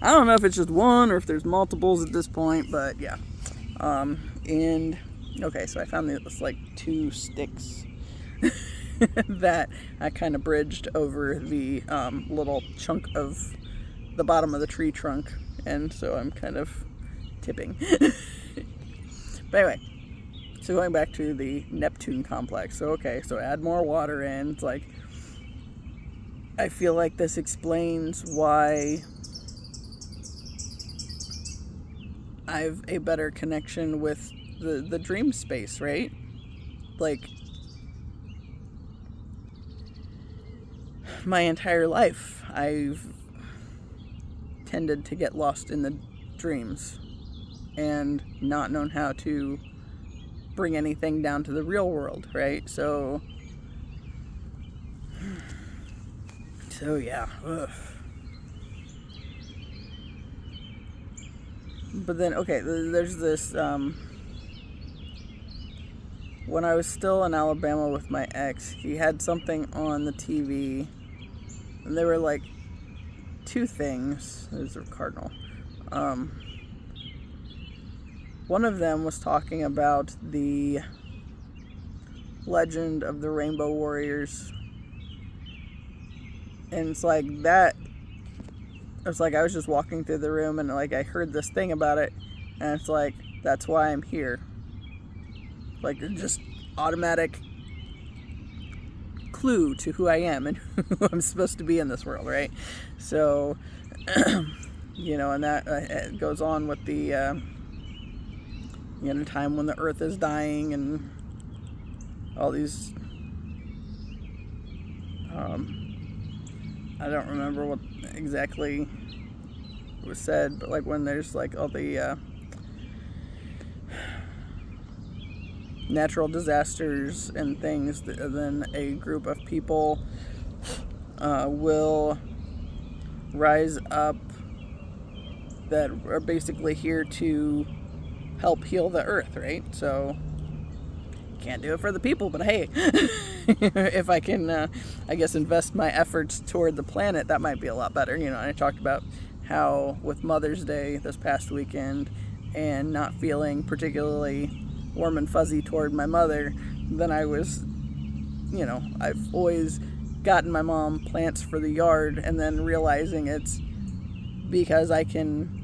I don't know if it's just one or if there's multiples at this point, but yeah. And, okay, so I found this, like, 2 sticks that I kind of bridged over the little chunk of the bottom of the tree trunk, and so I'm kind of tipping. But anyway, so going back to the Neptune complex. So okay, so add more water in. It's like, I feel like this explains why I've a better connection with the dream space, right? Like, my entire life I've tended to get lost in the dreams and not known how to bring anything down to the real world, right? So yeah. Ugh. But then, okay, there's this, when I was still in Alabama with my ex, he had something on the TV, and there were like 2 things. There's a cardinal. One of them was talking about the legend of the Rainbow Warriors. And it's like that. It's like I was just walking through the room and like I heard this thing about it. And it's like, that's why I'm here. Like, just automatic clue to who I am and who I'm supposed to be in this world, right? So, and that it goes on with the time when the earth is dying and all these I don't remember what exactly was said, but like when there's like all the natural disasters and things, then a group of people will rise up that are basically here to help heal the earth, right? So can't do it for the people, but hey, if I can I guess invest my efforts toward the planet, that might be a lot better. I talked about how with Mother's Day this past weekend and not feeling particularly warm and fuzzy toward my mother, then I was, I've always gotten my mom plants for the yard, and then realizing it's because I can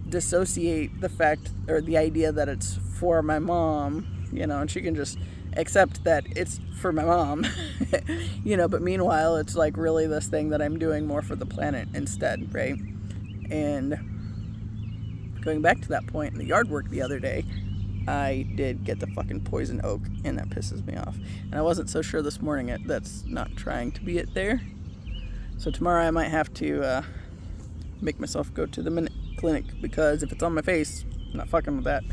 dissociate the fact or the idea that it's for my mom, and she can just accept that it's for my mom, but meanwhile it's like really this thing that I'm doing more for the planet instead, right? And going back to that point in the yard work the other day, I did get the fucking poison oak, and that pisses me off. And I wasn't so sure this morning that's not trying to be it there. So tomorrow I might have to make myself go to the clinic, because if it's on my face, I'm not fucking with that.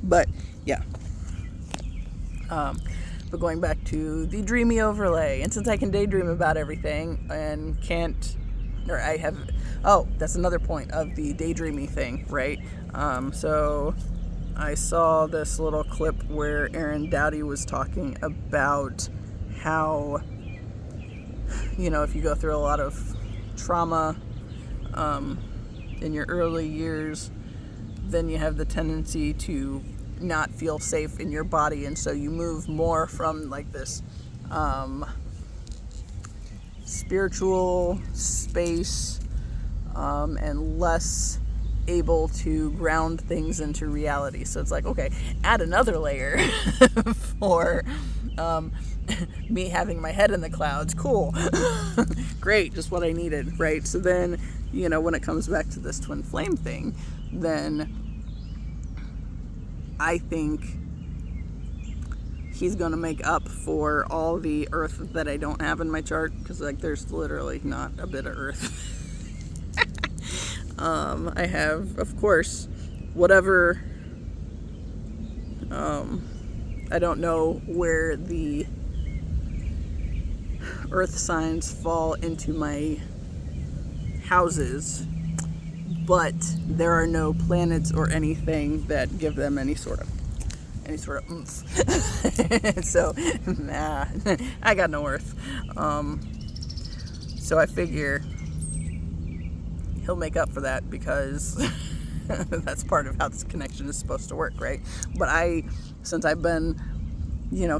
But yeah. But going back to the dreamy overlay, and since I can daydream about everything and that's another point of the daydreamy thing, right? So I saw this little clip where Aaron Dowdy was talking about how, if you go through a lot of trauma in your early years, then you have the tendency to not feel safe in your body, and so you move more from like this spiritual space and less able to ground things into reality. So it's like, okay, add another layer for me having my head in the clouds. Cool. Great, just what I needed, right? So then, when it comes back to this twin flame thing, then I think he's going to make up for all the earth that I don't have in my chart, because there's literally not a bit of earth. I have, of course, whatever, I don't know where the earth signs fall into my houses, but there are no planets or anything that give them any sort of oomph. So, nah, I got no earth. So I figure he'll make up for that, because that's part of how this connection is supposed to work, right? But since I've been,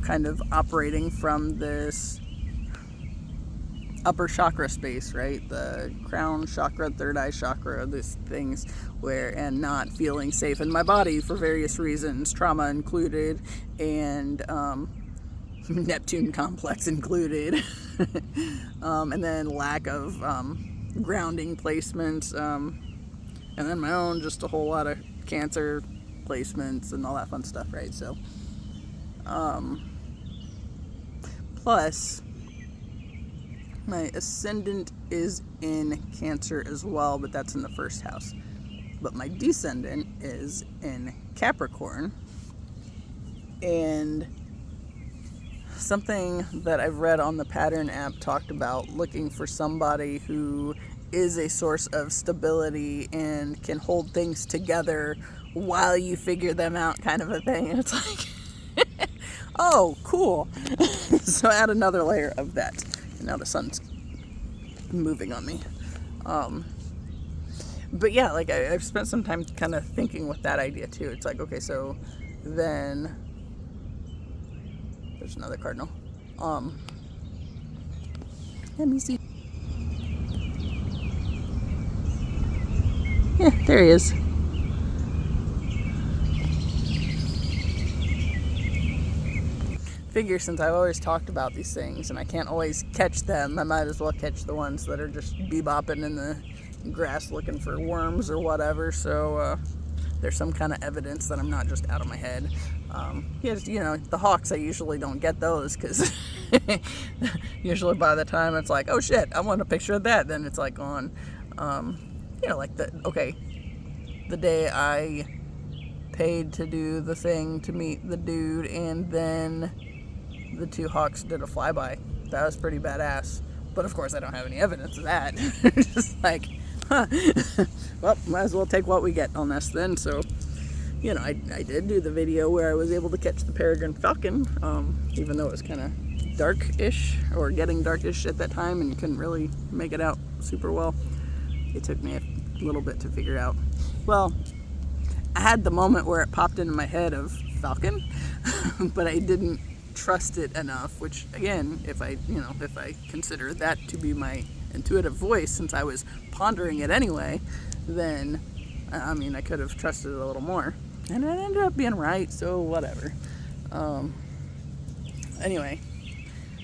kind of operating from this upper chakra space, right? The crown chakra, third eye chakra, these things and not feeling safe in my body for various reasons, trauma included, and Neptune complex included, and then lack of grounding placements, and then my own, just a whole lot of Cancer placements and all that fun stuff, right? So, plus, my ascendant is in Cancer as well, but that's in the first house. But my descendant is in Capricorn, and something that I've read on the Pattern app talked about looking for somebody who is a source of stability and can hold things together while you figure them out, kind of a thing. And it's like, oh, cool. So add another layer of that. And now the sun's moving on me. But yeah, I've spent some time kind of thinking with that idea too. It's like, okay, so then there's another cardinal. Let me see. Yeah, there he is. Figure, since I've always talked about these things and I can't always catch them, I might as well catch the ones that are just bebopping in the grass looking for worms or whatever. So there's some kind of evidence that I'm not just out of my head. The hawks, I usually don't get those, because usually by the time it's like, oh shit, I want a picture of that, then it's like gone. The day I paid to do the thing to meet the dude, and then the two hawks did a flyby. That was pretty badass. But of course I don't have any evidence of that. Just like, well, might as well take what we get on this then. So, I did do the video where I was able to catch the peregrine falcon, even though it was kind of dark-ish, or getting darkish at that time, and you couldn't really make it out super well. It took me a little bit to figure out. Well, I had the moment where it popped into my head of falcon, but I didn't trust it enough, which again, if I consider that to be my intuitive voice, since I was pondering it anyway, then I could have trusted it a little more, and it ended up being right, so whatever. Anyway,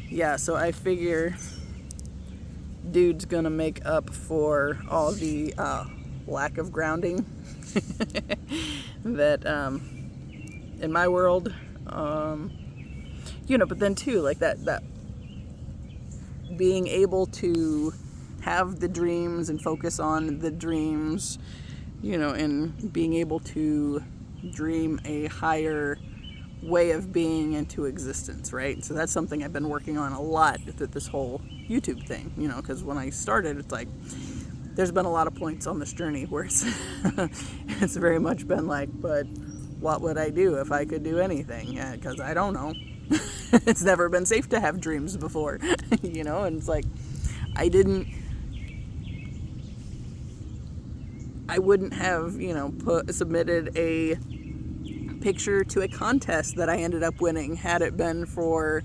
yeah, so I figure dude's gonna make up for all the lack of grounding that in my world, but then too, like that being able to have the dreams and focus on the dreams, and being able to dream a higher way of being into existence, right? So that's something I've been working on a lot with this whole YouTube thing, because when I started, it's like, there's been a lot of points on this journey where it's very much been like, but what would I do if I could do anything? Because I don't know. It's never been safe to have dreams before, and it's like, I wouldn't have, submitted a picture to a contest that I ended up winning had it been for,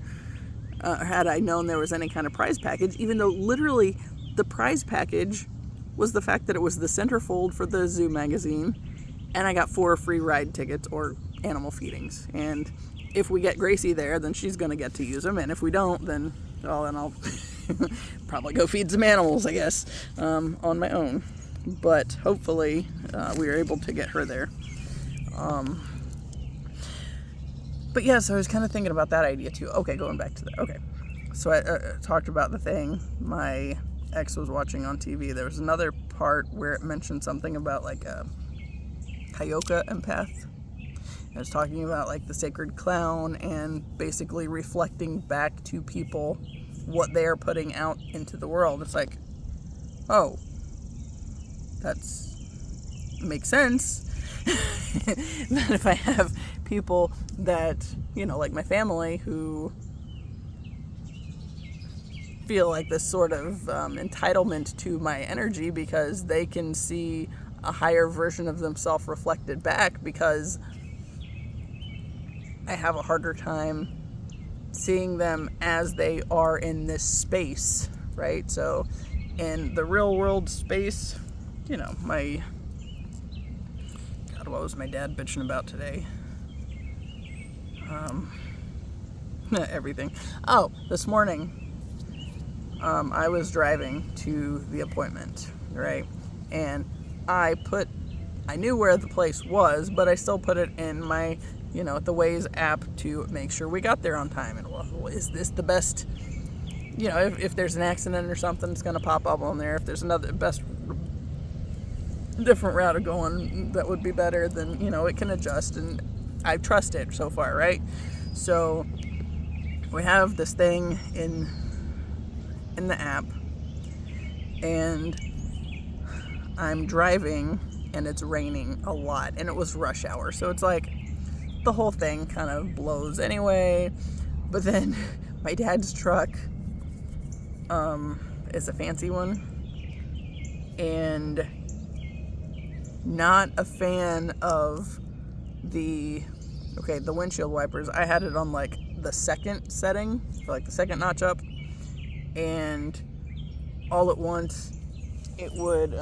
had I known there was any kind of prize package, even though literally the prize package was the fact that it was the centerfold for the zoo magazine, and I got 4 free ride tickets or animal feedings. And if we get Gracie there, then she's going to get to use them. And if we don't, then, well, then I'll probably go feed some animals, I guess, on my own. But hopefully we were able to get her there. But yeah, so I was kind of thinking about that idea too. Okay, going back to that. Okay. So I talked about the thing my ex was watching on TV. There was another part where it mentioned something about like a Kayoka empath. It was talking about like the sacred clown and basically reflecting back to people what they are putting out into the world. It's like, oh, makes sense. That if I have people that, you know, like my family who feel like this sort of entitlement to my energy because they can see a higher version of themselves reflected back, because I have a harder time seeing them as they are in this space, right? So in the real world space, you know, God, what was my dad bitching about today? Everything. Oh, this morning, I was driving to the appointment, right? And I knew where the place was, but I still put it in my, you know, the Waze app to make sure we got there on time. And well, is this the best, you know, if there's an accident or something, it's going to pop up on there. If there's another different route of going that would be better, then, you know, it can adjust, and I trust it so far, right? So we have this thing in the app, and I'm driving, and it's raining a lot, and it was rush hour, so it's like the whole thing kind of blows anyway. But then my dad's truck is a fancy one, and not a fan of the windshield wipers. I had it on like the second setting, so like the second notch up, and all at once it would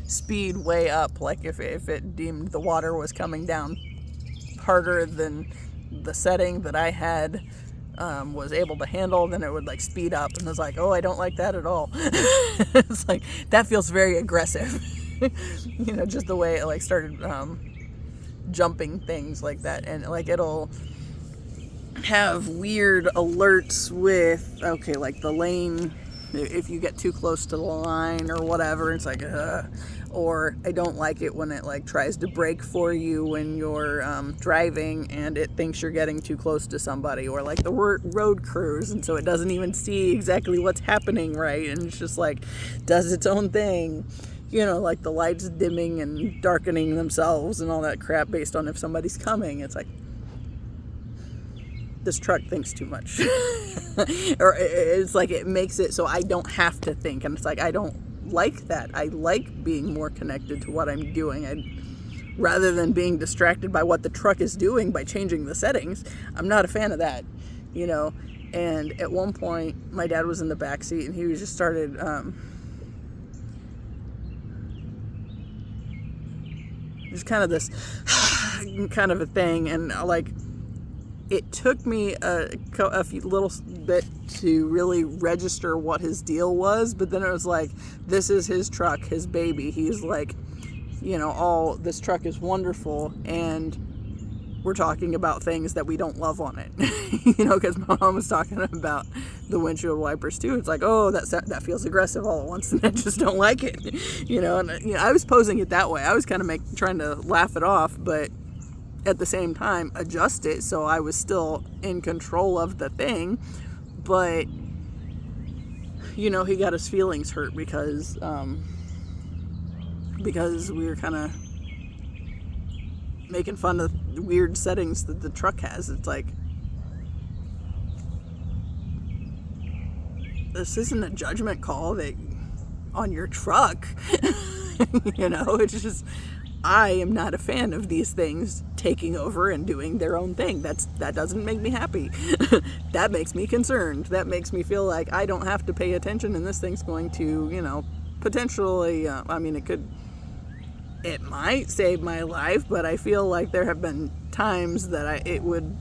speed way up. Like if it deemed the water was coming down harder than the setting that I had was able to handle, then it would like speed up, and I was like, oh, I don't like that at all. It's like, that feels very aggressive. You know, just the way it like started jumping things like that, and like it'll have weird alerts with, okay, like the lane, if you get too close to the line or whatever, it's like, or I don't like it when it like tries to brake for you when you're driving and it thinks you're getting too close to somebody, or like the road crews, and so it doesn't even see exactly what's happening, right? And it's just like does its own thing, you know, like the lights dimming and darkening themselves and all that crap based on if somebody's coming. It's like, this truck thinks too much. Or it's like it makes it so I don't have to think, and it's like I don't like that. I like being more connected to what I'm doing, rather than being distracted by what the truck is doing by changing the settings. I'm not a fan of that, you know. And at one point my dad was in the back seat, and he was just started just kind of this kind of a thing, and like it took me a few little bit to really register what his deal was, but then it was like, this is his truck, his baby. He's like, you know, this truck is wonderful, and we're talking about things that we don't love on it. You know, because my mom was talking about the windshield wipers too. It's like, oh, that feels aggressive all at once, and I just don't like it. You know, and you know, I was posing it that way. I was kind of trying to laugh it off, but at the same time adjust it so I was still in control of the thing. But you know, he got his feelings hurt because we were kind of making fun of the weird settings that the truck has. It's like, this isn't a judgment call on your truck. You know, it's just, I am not a fan of these things taking over and doing their own thing. That doesn't make me happy. That makes me concerned. That makes me feel like I don't have to pay attention, and this thing's going to, you know, potentially, it might save my life, but I feel like there have been times that it would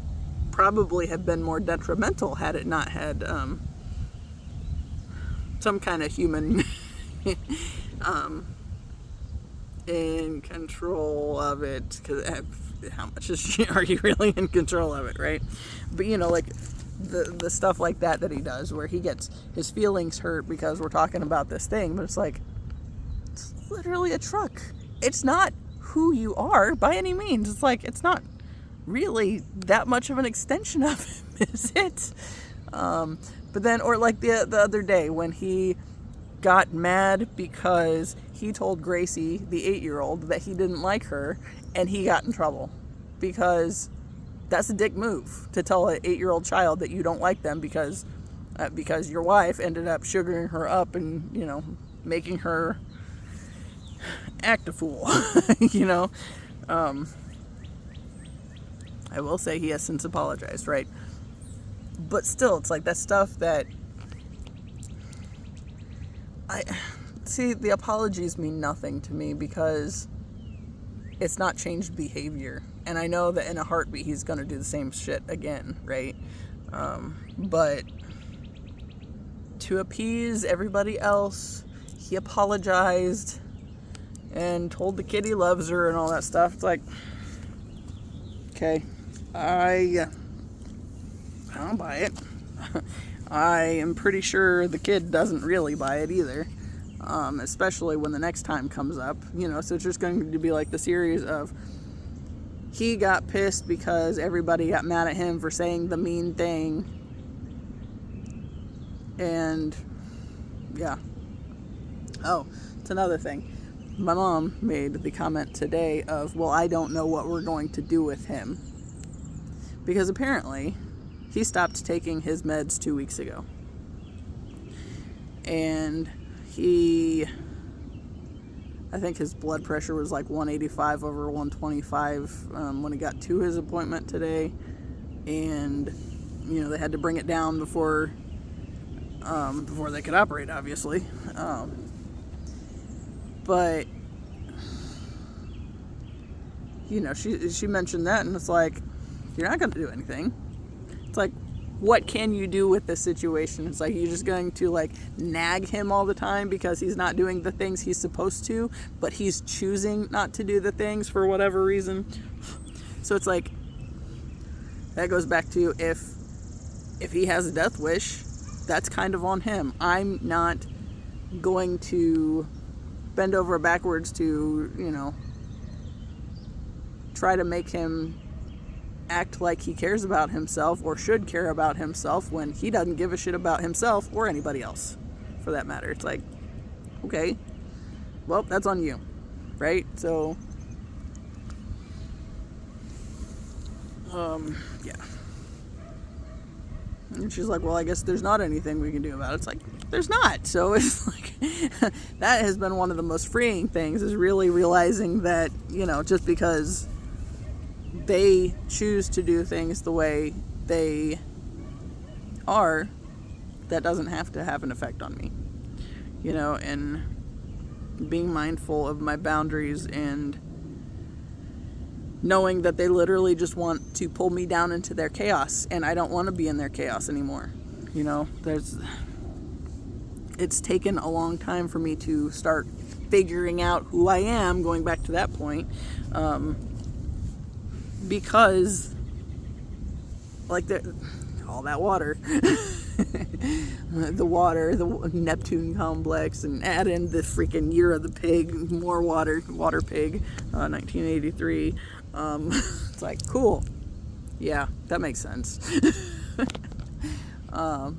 probably have been more detrimental had it not had some kind of human in control of it. Because how much are you really in control of it, right? But like the stuff like that he does, where he gets his feelings hurt because we're talking about this thing, but it's like, it's literally a truck. It's not who you are by any means. It's like, it's not really that much of an extension of him, is it? But then, or like the other day when he got mad because he told Gracie, the 8-year-old, that he didn't like her, and he got in trouble because that's a dick move to tell an 8-year-old child that you don't like them because your wife ended up sugaring her up and making her act a fool. I will say he has since apologized, right? But still, it's like that stuff that the apologies mean nothing to me because it's not changed behavior. And I know that in a heartbeat he's going to do the same shit again, right? But to appease everybody else, he apologized and told the kid he loves her and all that stuff. It's like, okay, I don't buy it. I am pretty sure the kid doesn't really buy it either, especially when the next time comes up. So it's just going to be like the series of, he got pissed because everybody got mad at him for saying the mean thing, and yeah. Oh, it's another thing. My mom made the comment today of, well, I don't know what we're going to do with him. Because apparently, he stopped taking his meds 2 weeks ago. And I think his blood pressure was like 185 over 125 when he got to his appointment today. And, they had to bring it down before they could operate, obviously. But, she mentioned that, and it's like, you're not going to do anything. It's like, what can you do with this situation? It's like, you're just going to, like, nag him all the time because he's not doing the things he's supposed to, but he's choosing not to do the things for whatever reason. So it's like, that goes back to, if he has a death wish, that's kind of on him. I'm not going to bend over backwards to, try to make him act like he cares about himself or should care about himself when he doesn't give a shit about himself or anybody else, for that matter. It's like, okay, well, that's on you, right? So, yeah. And she's like, well, I guess there's not anything we can do about it. It's like, there's not. So it's like, that has been one of the most freeing things, is really realizing that, just because they choose to do things the way they are, that doesn't have to have an effect on me. And being mindful of my boundaries and knowing that they literally just want to pull me down into their chaos, and I don't want to be in their chaos anymore. It's taken a long time for me to start figuring out who I am, going back to that point, because, like, all that water, the Neptune complex, and add in the freaking Year of the Pig, more water pig, 1983. It's like, cool. Yeah, that makes sense. But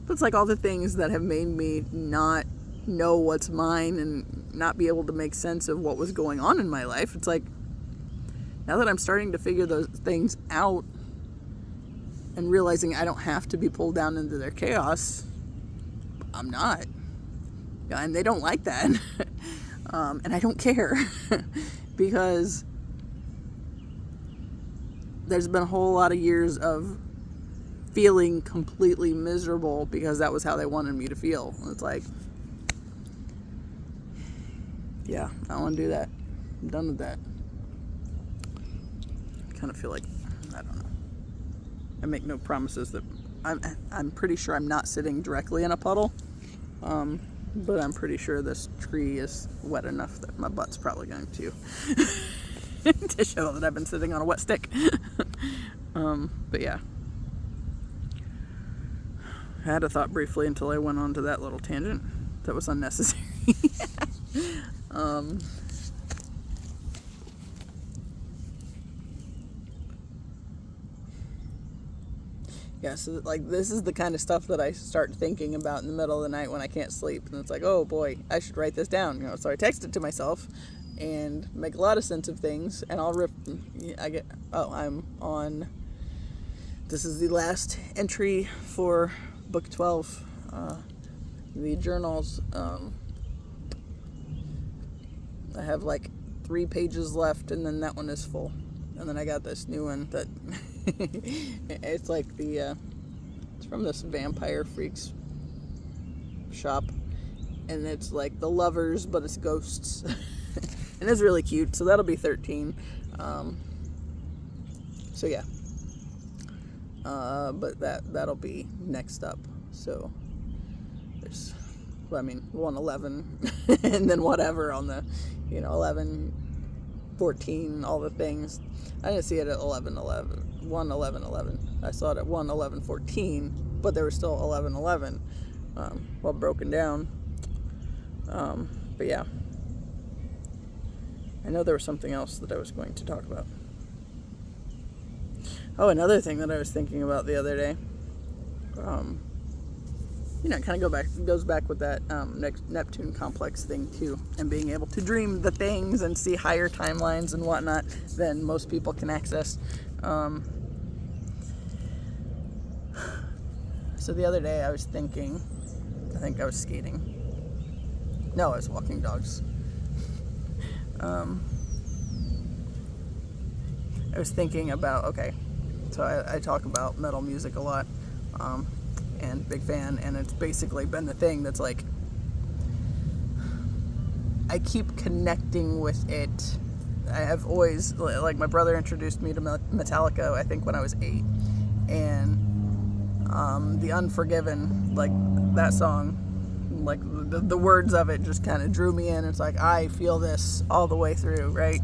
it's like all the things that have made me not know what's mine and not be able to make sense of what was going on in my life. It's like, now that I'm starting to figure those things out and realizing I don't have to be pulled down into their chaos, I'm not. And they don't like that. And I don't care. Because there's been a whole lot of years of feeling completely miserable because that was how they wanted me to feel. It's like, yeah, I don't want to do that. I'm done with that. I kind of feel like, I don't know. I make no promises that I'm pretty sure I'm not sitting directly in a puddle. But I'm pretty sure this tree is wet enough that my butt's probably going to to show that I've been sitting on a wet stick. But yeah. I had a thought briefly until I went on to that little tangent that was unnecessary. Yeah, so like this is the kind of stuff that I start thinking about in the middle of the night when I can't sleep, and it's like, oh boy, I should write this down. You know, so I text it to myself and make a lot of sense of things, and I'm on. This is the last entry for book 12, the journals. I have like 3 pages left, and then that one is full. And then I got this new one that it's like it's from this Vampire Freaks shop, and it's like the lovers, but it's ghosts. And it's really cute, so that'll be 13. So yeah. But that'll be next up. So there's, 111, and then whatever on the, 11, 14, all the things. I didn't see it at 1:11. I saw it at 1:11:14, but there was still 11:11, well, broken down. But yeah, I know there was something else that I was going to talk about. Oh, another thing that I was thinking about the other day, it kind of goes back with that Neptune complex thing too, and being able to dream the things and see higher timelines and whatnot than most people can access. So the other day I was thinking, I think I was skating. No, I was walking dogs. I was thinking about, okay, so I talk about metal music a lot. And big fan, and it's basically been the thing that's like, I keep connecting with it. I have always, like, my brother introduced me to Metallica, I think when I was 8, and The Unforgiven, like, that song, like, the words of it just kind of drew me in. It's like, I feel this all the way through, right?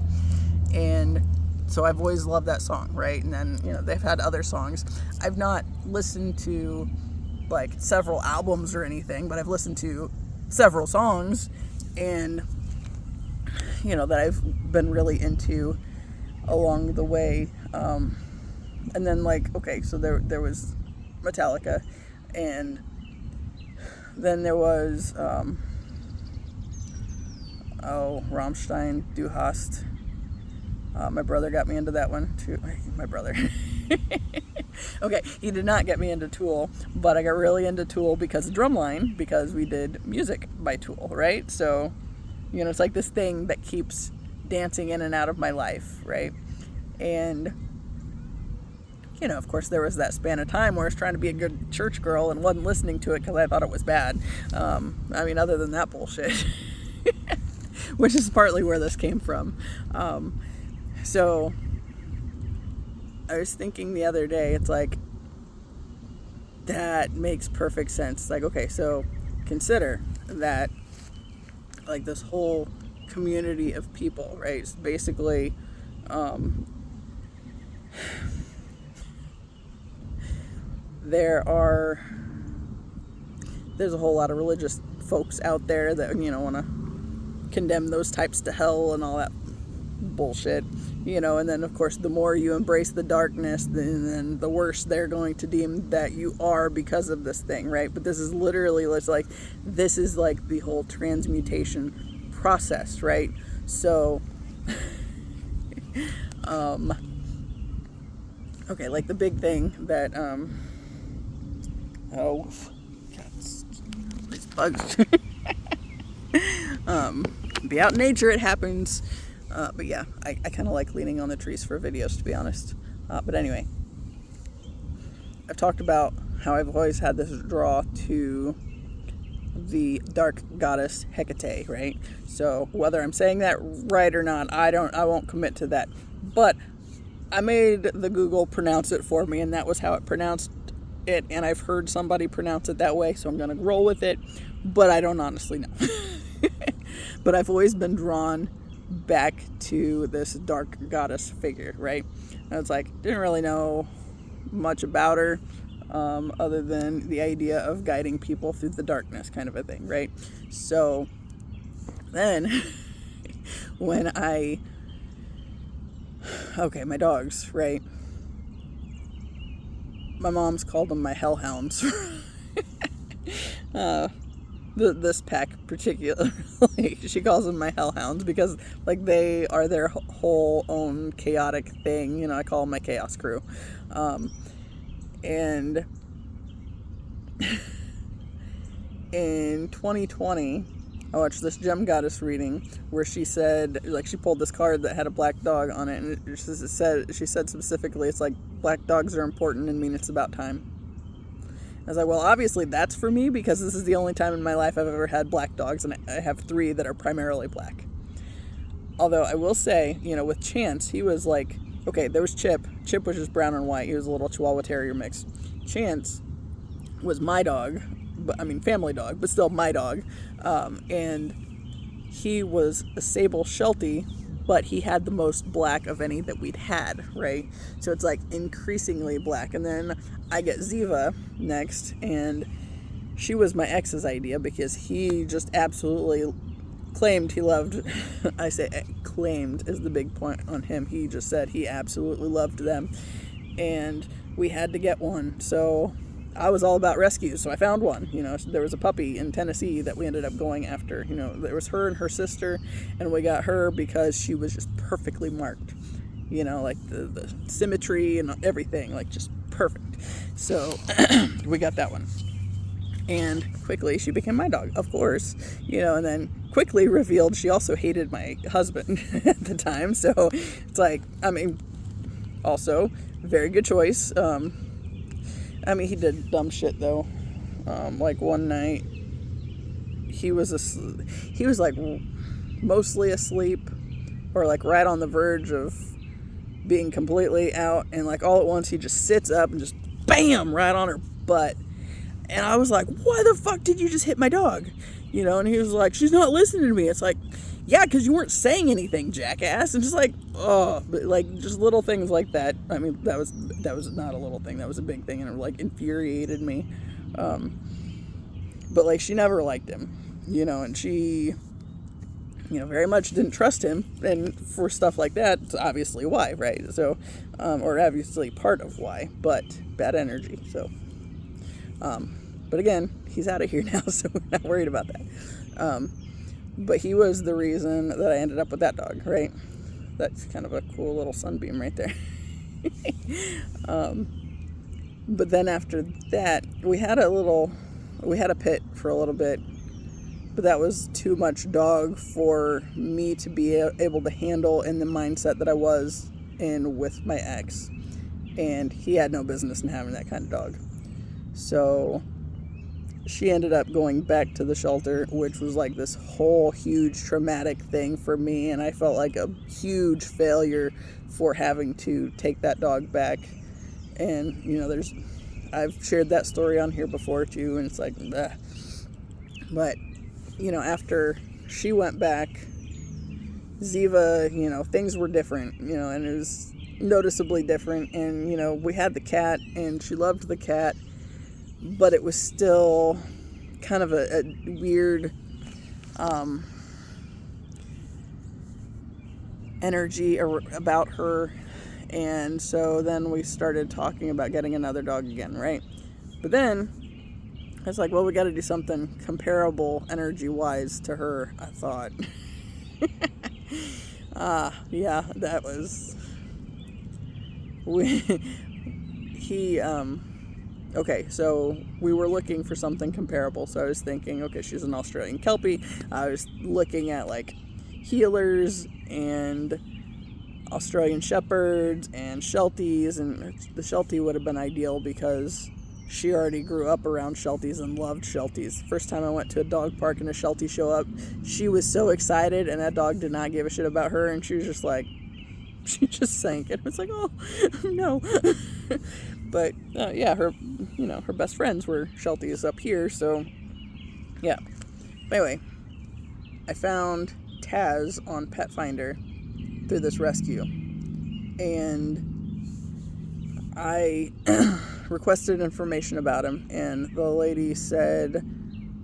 And so I've always loved that song, right? And then, they've had other songs. I've not listened to like several albums or anything, but I've listened to several songs, and that I've been really into along the way. And then, like, okay, so there was Metallica, and then there was Rammstein, Du Hast. My brother got me into that one too. My brother. Okay, he did not get me into Tool, but I got really into Tool because of Drumline, because we did music by Tool, right? So, it's like this thing that keeps dancing in and out of my life, right? And, of course, there was that span of time where I was trying to be a good church girl and wasn't listening to it because I thought it was bad. Other than that bullshit, which is partly where this came from. So I was thinking the other day, it's like, that makes perfect sense. It's like, okay, so consider that, like, this whole community of people, right? It's basically, there's a whole lot of religious folks out there that, want to condemn those types to hell and all that bullshit, and then, of course, the more you embrace the darkness, then the worse they're going to deem that you are because of this thing, right? But this is literally, this is like the whole transmutation process, right? So, okay, like the big thing that, these bugs. Be out in nature, it happens. But yeah, I kind of like leaning on the trees for videos, to be honest. But anyway, I've talked about how I've always had this draw to the dark goddess Hecate, right? So whether I'm saying that right or not, I won't commit to that. But I made the Google pronounce it for me, and that was how it pronounced it, and I've heard somebody pronounce it that way, so I'm gonna roll with it, but I don't honestly know. But I've always been drawn back to this dark goddess figure, right? And it's like, didn't really know much about her, other than the idea of guiding people through the darkness, kind of a thing, right? So then when my dogs, right? My mom's called them my hellhounds. This pack particularly, she calls them my hellhounds because, like, they are their whole own chaotic thing. You know, I call them my chaos crew. And in 2020, I watched this gem goddess reading where she said, like, she pulled this card that had a black dog on it, and she said specifically, it's like, black dogs are important and mean it's about time. I was like, well, obviously that's for me because this is the only time in my life I've ever had black dogs, and I have 3 that are primarily black. Although I will say, you know, with Chance, he was like, okay, there was Chip. Chip was just brown and white. He was a little Chihuahua Terrier mix. Chance was my dog, family dog, but still my dog. And he was a sable Sheltie, but he had the most black of any that we'd had, right? So it's like increasingly black. And then I get Ziva next, and she was my ex's idea because he just absolutely claimed he loved, I say claimed is the big point on him. He just said he absolutely loved them, and we had to get one. So I was all about rescues, so I found one. You know, there was a puppy in Tennessee that we ended up going after. You know, there was her and her sister, and we got her because she was just perfectly marked. You know, like the symmetry and everything, like just perfect. So we got that one. And quickly she became my dog, of course. You know, and then quickly revealed she also hated my husband at the time. So it's like, also, very good choice. He did dumb shit though. Like one night, he was like mostly asleep, or like right on the verge of being completely out, and like all at once he just sits up and just bam right on her butt. And I was like, why the fuck did you just hit my dog? You know, and he was like, she's not listening to me. It's like, yeah, because you weren't saying anything, jackass. And just like, oh, but like just little things like that. I mean, that was not a little thing. That was a big thing, and it like infuriated me. But like, she never liked him, you know, and she, you know, very much didn't trust him. And for stuff like that, it's obviously why, right? So, or obviously part of why, but bad energy. So, but again, he's out of here now, so we're not worried about that. But he was the reason that I ended up with that dog, right? That's kind of a cool little sunbeam right there. But then after that, we had a pit for a little bit, but that was too much dog for me to be able to handle in the mindset that I was in with my ex. And he had no business in having that kind of dog. So she ended up going back to the shelter, which was like this whole huge traumatic thing for me, and I felt like a huge failure for having to take that dog back. And you know, I've shared that story on here before too, and it's like, bleh. But you know, after she went back, Ziva, you know, things were different, you know, and it was noticeably different. And you know, we had the cat, and she loved the cat, but it was still kind of a weird energy about her. And so then we started talking about getting another dog again, right? But then I was like, well, we got to do something comparable energy-wise to her, I thought. Yeah, that was... Okay, so we were looking for something comparable. So I was thinking, okay, she's an Australian Kelpie. I was looking at like healers and Australian Shepherds and Shelties, and the Sheltie would have been ideal because she already grew up around Shelties and loved Shelties. First time I went to a dog park and a Sheltie show up, she was so excited, and that dog did not give a shit about her, and she was just like, she just sank, and I was like, oh, no. But, yeah, her best friends were Shelties up here, so, yeah. But anyway, I found Taz on Pet Finder through this rescue, and I requested information about him, and the lady said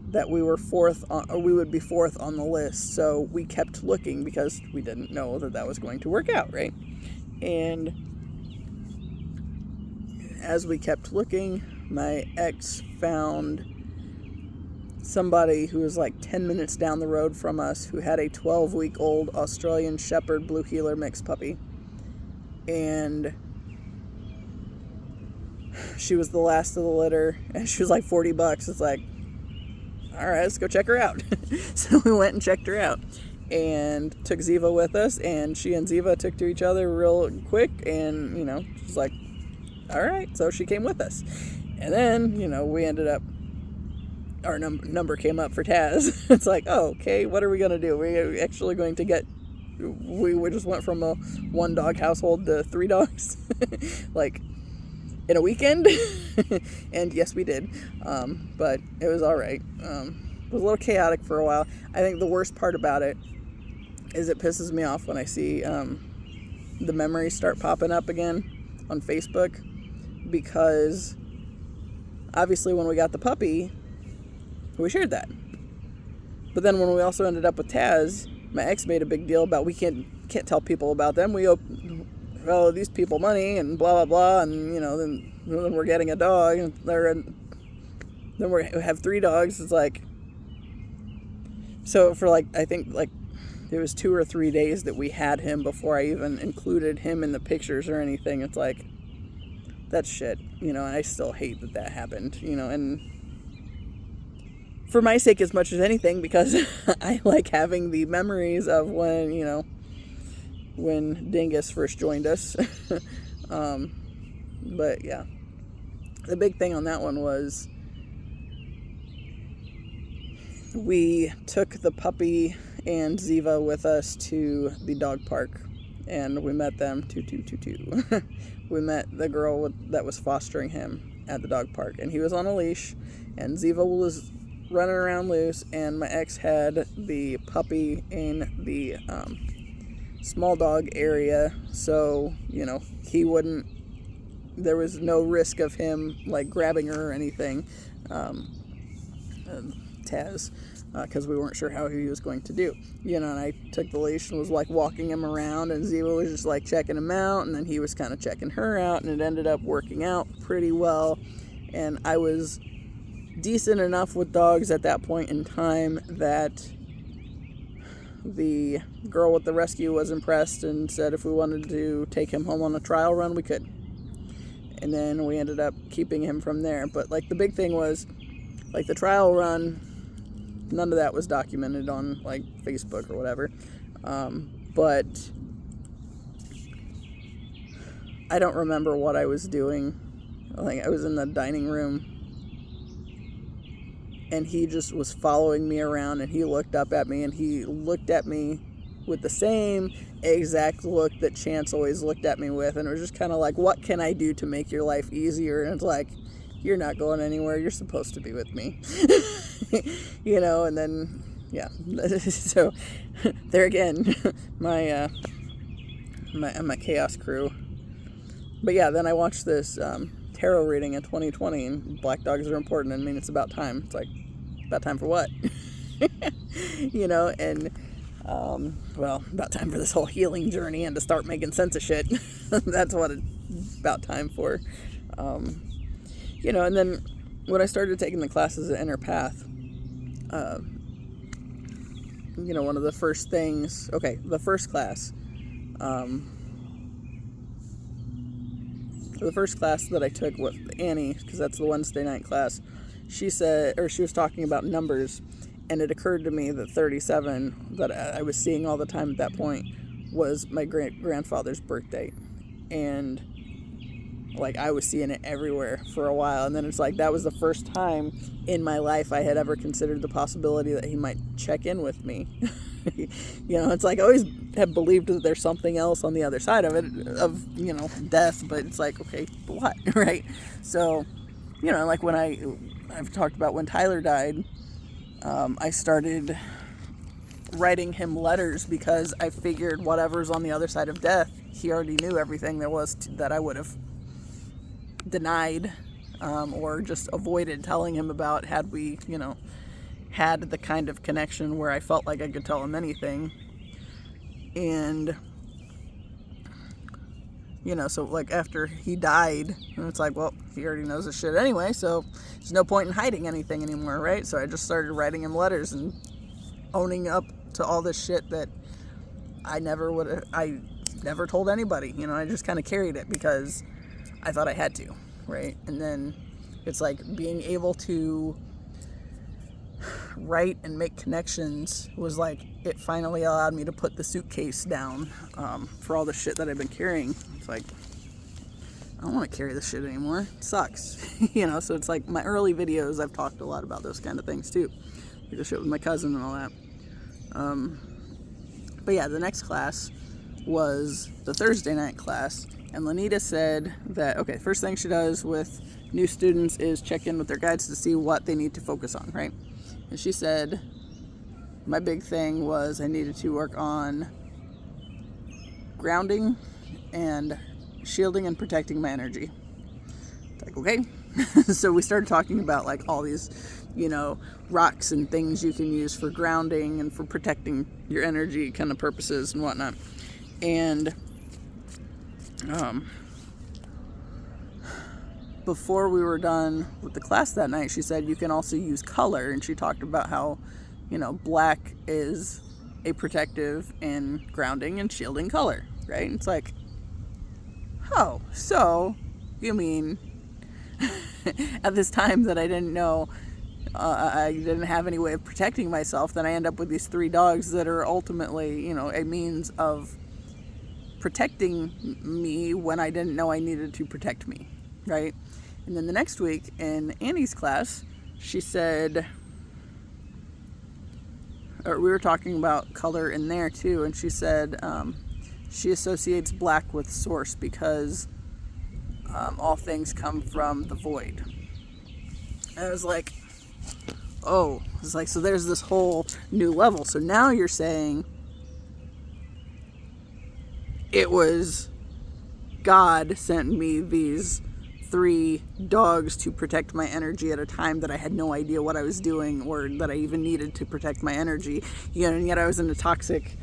that we would be fourth on the list, so we kept looking because we didn't know that was going to work out, right? And as we kept looking, my ex found somebody who was like 10 minutes down the road from us who had a 12-week-old Australian Shepherd Blue Heeler mixed puppy, and she was the last of the litter, and she was like $40. It's like, all right, let's go check her out. So we went and checked her out and took Ziva with us, and she and Ziva took to each other real quick, and, she's like, all right, so she came with us. And then, we ended up, our number came up for Taz. It's like, oh, okay, what are we going to do? We're actually going to we just went from a 1-dog household to 3 dogs, like, in a weekend. And yes, we did, but it was all right. It was a little chaotic for a while. I think the worst part about it is it pisses me off when I see the memories start popping up again on Facebook, because obviously when we got the puppy, we shared that. But then when we also ended up with Taz, my ex made a big deal about we can't tell people about them. We owe these people money and blah blah blah, and then we're getting a dog, and then we have 3 dogs. It's like, so for I think it was 2 or 3 days that we had him before I even included him in the pictures or anything. It's like, that's shit, and I still hate that happened, and for my sake as much as anything, because I like having the memories of when Dingus first joined us. But yeah, the big thing on that one was we took the puppy and Ziva with us to the dog park, and we met them. We met the girl that was fostering him at the dog park, and he was on a leash, and Ziva was running around loose, and my ex had the puppy in the small dog area, so he wouldn't, there was no risk of him grabbing her or anything, Taz, because we weren't sure how he was going to do, and I took the leash and was walking him around, and Ziva was just checking him out, and then he was kind of checking her out, and it ended up working out pretty well. And I was decent enough with dogs at that point in time that the girl with the rescue was impressed and said if we wanted to take him home on a trial run, we could. And then we ended up keeping him from there. But the big thing was the trial run, none of that was documented on Facebook or whatever. But I don't remember what I was doing. I was in the dining room, and he just was following me around, and he looked up at me, and he looked at me with the same exact look that Chance always looked at me with, and it was just kind of what can I do to make your life easier? And it's you're not going anywhere, you're supposed to be with me. And then, yeah. So, there again, my chaos crew. But yeah, then I watched this tarot reading in 2020, and black dogs are important. It's about time. It's about time for what? And about time for this whole healing journey and to start making sense of shit. That's what it's about time for. And then when I started taking the classes at Inner Path, one of the first things, the first class, the first class that I took with Annie, because that's the Wednesday night class, she was talking about numbers, and it occurred to me that 37, that I was seeing all the time at that point, was my grandfather's birthday. And like I was seeing it everywhere for a while. And then it's like, that was the first time in my life I had ever considered the possibility that he might check in with me. It's like I always have believed that there's something else on the other side of it, of, death, but it's like, okay, what, right? So, like when I've talked about when Tyler died, I started writing him letters because I figured whatever's on the other side of death, he already knew everything there was that I would have denied or just avoided telling him about had we, had the kind of connection where I felt like I could tell him anything. And, so like after he died, it's like, well, he already knows this shit anyway, so there's no point in hiding anything anymore, right? So I just started writing him letters and owning up to all this shit that I never told anybody. I just kind of carried it because I thought I had to, right? And then it's like being able to write and make connections was like, it finally allowed me to put the suitcase down for all the shit that I've been carrying. It's like, I don't want to carry this shit anymore. It sucks. So it's like my early videos, I've talked a lot about those kind of things too. Like the shit with my cousin and all that. But yeah, the next class was the Thursday night class, and Lanita said that, okay, first thing she does with new students is check in with their guides to see what they need to focus on, right? And she said, my big thing was I needed to work on grounding and shielding and protecting my energy. It's like, okay. So we started talking about like all these, rocks and things you can use for grounding and for protecting your energy kind of purposes and whatnot. And before we were done with the class that night, she said you can also use color, and she talked about how, black is a protective and grounding and shielding color, right? And it's like, oh, so you mean at this time that I didn't know, I didn't have any way of protecting myself, then I end up with these 3 dogs that are ultimately, a means of protecting me when I didn't know I needed to protect me, right? And then the next week in Annie's class, she said, or we were talking about color in there too, and she said she associates black with source because all things come from the void. And I was like, oh, it's like, so there's this whole new level. So now you're saying it was God sent me these 3 dogs to protect my energy at a time that I had no idea what I was doing or that I even needed to protect my energy. And yet I was in a toxic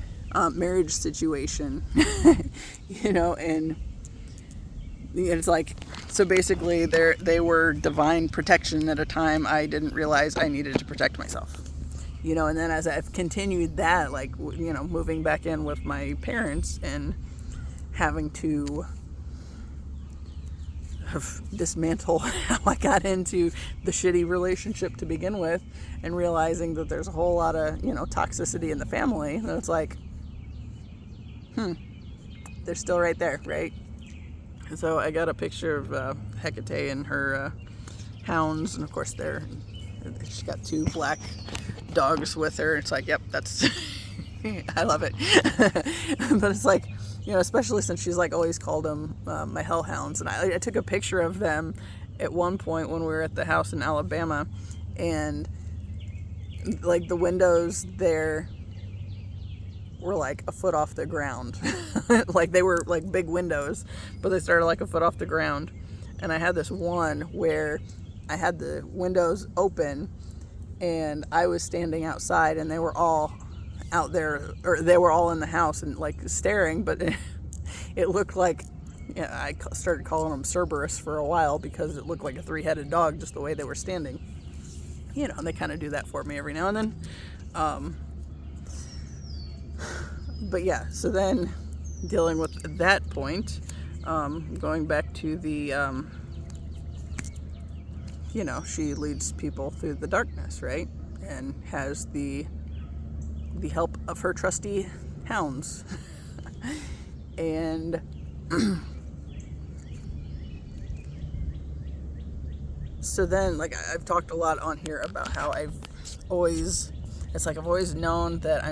marriage situation, and it's like, so basically they were divine protection at a time I didn't realize I needed to protect myself. And then as I've continued that, like, moving back in with my parents and having to dismantle how I got into the shitty relationship to begin with, and realizing that there's a whole lot of, toxicity in the family, and it's like, they're still right there, right? So I got a picture of Hecate and her hounds, and of course she's got 2 black dogs with her. It's like, yep, that's I love it. But it's like, especially since she's like always called them my hellhounds, and I took a picture of them at one point when we were at the house in Alabama, and like the windows there were like a foot off the ground. Like they were like big windows, but they started like a foot off the ground. And I had this one where I had the windows open and I was standing outside, and they were all out there, or they were all in the house and like staring, but it looked like, I started calling them Cerberus for a while because it looked like a 3-headed dog just the way they were standing. And they kind of do that for me every now and then. But yeah, so then dealing with that point, going back to the, she leads people through the darkness, right? And has the help of her trusty hounds. And So then, like, I've talked a lot on here about how I've always known that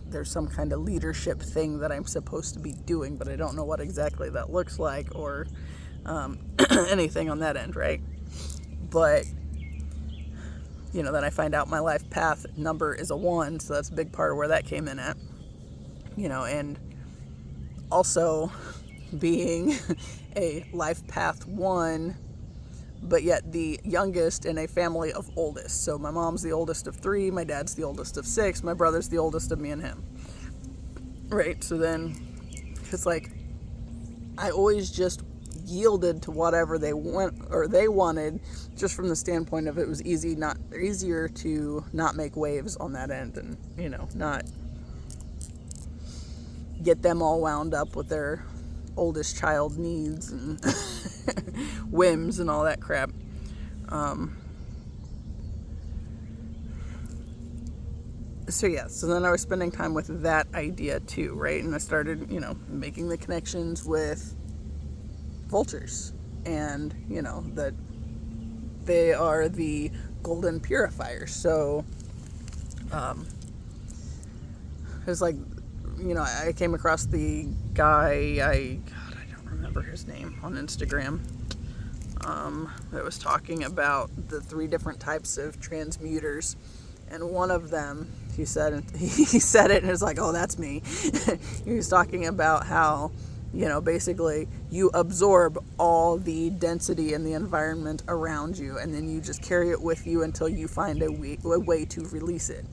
there's some kind of leadership thing that I'm supposed to be doing, but I don't know what exactly that looks like or anything on that end, right? But, you know, then I find out my life path number is a 1, so that's a big part of where that came in at, you know, and also being a life path 1, but yet the youngest in a family of oldest. So my mom's the oldest of 3, my dad's the oldest of 6, my brother's the oldest of me and him. Right, so then it's like I always just yielded to whatever they wanted, just from the standpoint of it was easier to not make waves on that end, and, you know, not get them all wound up with their oldest child needs and whims and all that crap. So then I was spending time with that idea too, right? And I started, you know, making the connections with vultures, and, you know, that they are the golden purifiers. So it's like, you know, I came across the guy, I don't remember his name, on Instagram, that was talking about the 3 different types of transmuters, and one of them, he said it, and it was like, oh, that's me. He was talking about how, you know, basically you absorb all the density in the environment around you, and then you just carry it with you until you find a way to release it.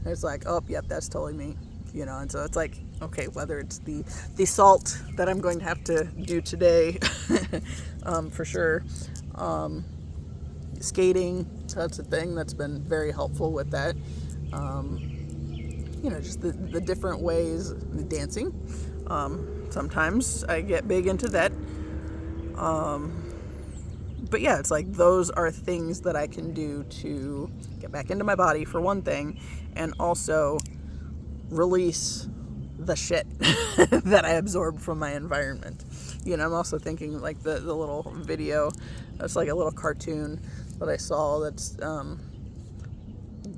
And it's like, oh, yep, that's totally me. You know, and so it's like, okay, whether it's the salt that I'm going to have to do today, for sure, skating, that's a thing that's been very helpful with that, you know, just the different ways, dancing, sometimes I get big into that, but yeah, it's like those are things that I can do to get back into my body, for one thing, and also release the shit that I absorbed from my environment. You know, I'm also thinking like the little video, it's like a little cartoon that I saw that's,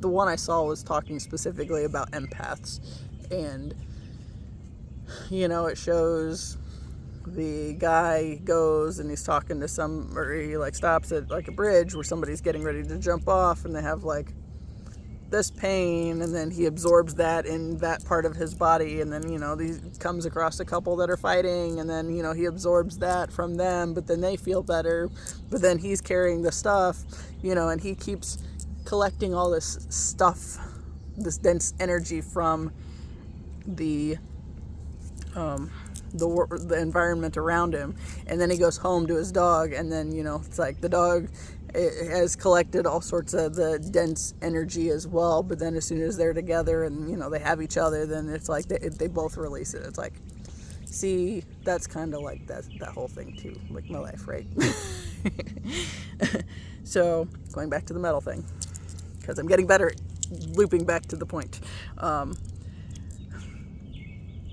the one I saw was talking specifically about empaths, and, you know, it shows the guy goes and he's talking to or he like stops at like a bridge where somebody's getting ready to jump off, and they have like this pain, and then he absorbs that in that part of his body, and then, you know, he comes across a couple that are fighting, and then, you know, he absorbs that from them, but then they feel better, but then he's carrying the stuff, you know, and he keeps collecting all this stuff, this dense energy from the environment around him, and then he goes home to his dog, and then, you know, it's like the dog has collected all sorts of the dense energy as well, but then as soon as they're together and, you know, they have each other, then it's like they both release it. It's like, see, that's kind of like that whole thing too, like my life, right? So going back to the metal thing, because I'm getting better at looping back to the point.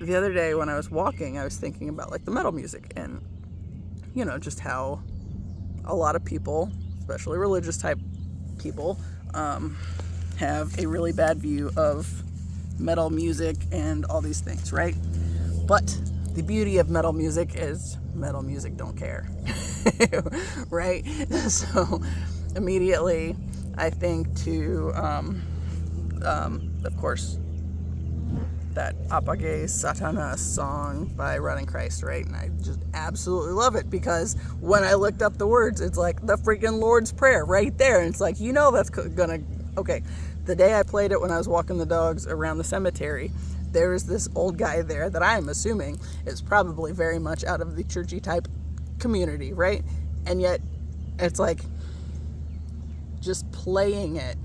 The other day when I was walking, I was thinking about like the metal music, and, you know, just how a lot of people, especially religious type people, have a really bad view of metal music and all these things, right? But the beauty of metal music is metal music don't care, right? So immediately I think to, of course, that Apage Satanas song by Running Christ, right? And I just absolutely love it, because when I looked up the words, it's like the freaking Lord's Prayer right there. And it's like, you know, that's gonna, okay. The day I played it when I was walking the dogs around the cemetery, there was this old guy there that I'm assuming is probably very much out of the churchy type community, right? And yet it's like just playing it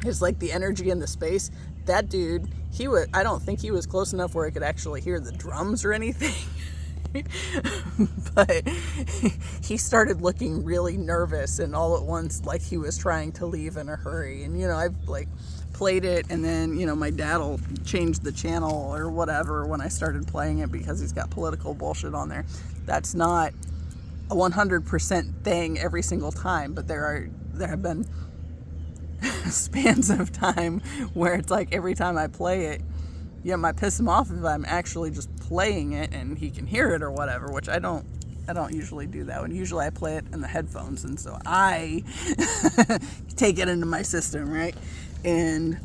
is like the energy in the space. That dude, I don't think he was close enough where I could actually hear the drums or anything. But he started looking really nervous, and all at once, like he was trying to leave in a hurry. And, you know, I've like played it, and then, you know, my dad'll change the channel or whatever when I started playing it, because he's got political bullshit on there. That's not a 100% thing every single time, but there have been spans of time where it's like every time I play it, yeah, might piss him off if I'm actually just playing it and he can hear it or whatever, which I don't usually do that. And usually I play it in the headphones, and so I take it into my system, right? And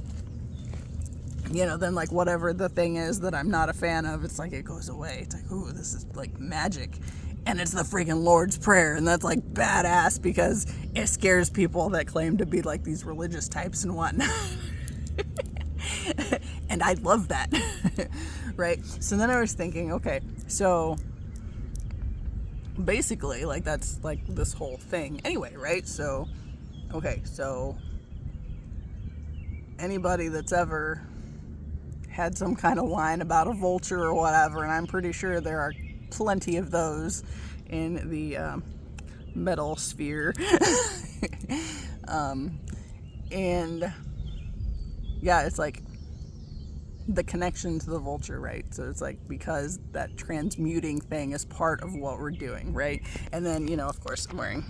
then like whatever the thing is that I'm not a fan of, it's like it goes away. It's like, ooh, this is like magic. And it's the freaking Lord's Prayer, and that's like badass because it scares people that claim to be like these religious types and whatnot. And I love that. Right? So then I was thinking, okay, so basically like that's like this whole thing anyway, right? So okay, so anybody that's ever had some kind of line about a vulture or whatever, and I'm pretty sure there are plenty of those in the metal sphere. And yeah, it's like the connection to the vulture, right? So it's like because that transmuting thing is part of what we're doing, right? And then, of course, I'm wearing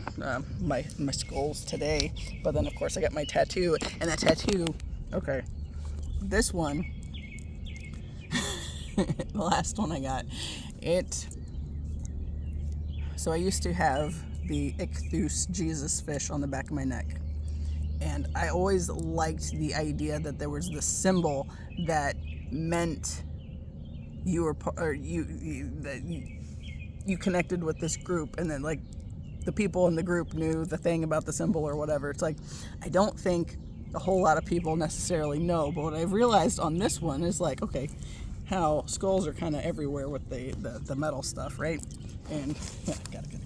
my skulls today, but then of course I got my tattoo, and that tattoo, okay, this one, the last one I got, so I used to have the Ichthus Jesus fish on the back of my neck, and I always liked the idea that there was this symbol that meant you were, or that you connected with this group, and then like the people in the group knew the thing about the symbol or whatever. It's like, I don't think a whole lot of people necessarily know, but what I've realized on this one is like, okay, how skulls are kind of everywhere with the metal stuff, right? And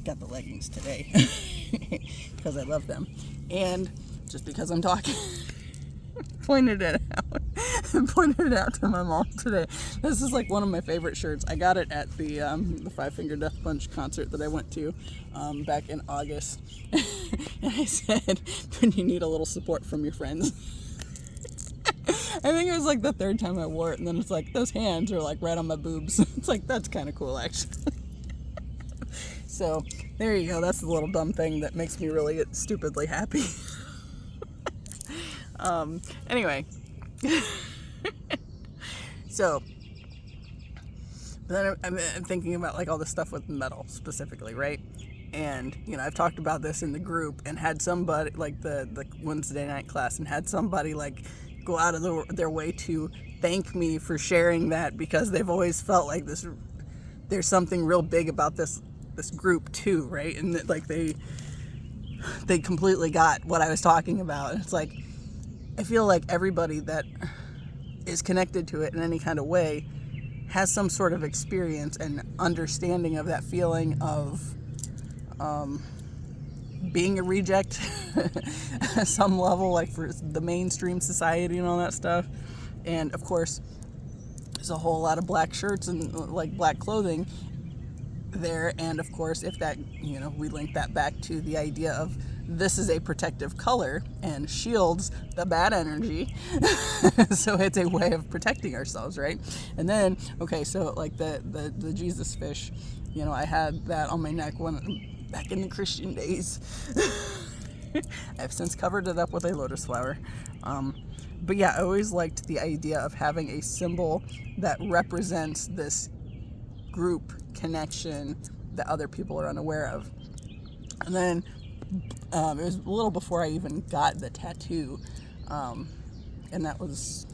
got the leggings today because I love them, and just because I'm talking, pointed it out to my mom today. This is like one of my favorite shirts. I got it at the Five Finger Death Punch concert that I went to back in August. And I said, when you need a little support from your friends. I think it was like the third time I wore it, and then it's like those hands are like right on my boobs. It's like, that's kind of cool, actually. So there you go. That's the little dumb thing that makes me really stupidly happy. Anyway. So then I'm thinking about like all this stuff with metal specifically, right? And I've talked about this in the group, and had somebody like the Wednesday night class, and had somebody like go out of their way to thank me for sharing that, because they've always felt like there's something real big about this group too, right? And that, like they completely got what I was talking about. It's like, I feel like everybody that is connected to it in any kind of way has some sort of experience and understanding of that feeling of being a reject at some level, like for the mainstream society and all that stuff. And of course, there's a whole lot of black shirts and like black clothing there. And of course, if that, we link that back to the idea of this is a protective color and shields the bad energy. So it's a way of protecting ourselves, right? And then, okay, so like the Jesus fish, I had that on my neck back in the Christian days. I've since covered it up with a lotus flower. But yeah, I always liked the idea of having a symbol that represents this group connection that other people are unaware of. And then it was a little before I even got the tattoo, and that was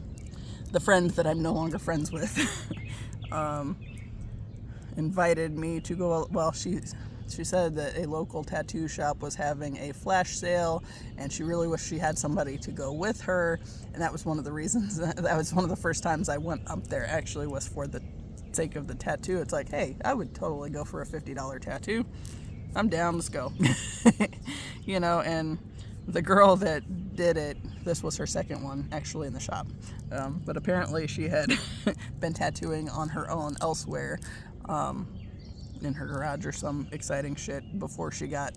the friend that I'm no longer friends with invited me to go. Well, she said that a local tattoo shop was having a flash sale, and she really wished she had somebody to go with her. And that was one of the reasons, that was one of the first times I went up there, actually, was for the sake of the tattoo. It's like, hey, I would totally go for a $50 tattoo. I'm down, let's go. And the girl that did it, this was her second one actually in the shop. But apparently she had been tattooing on her own elsewhere, in her garage or some exciting shit, before she got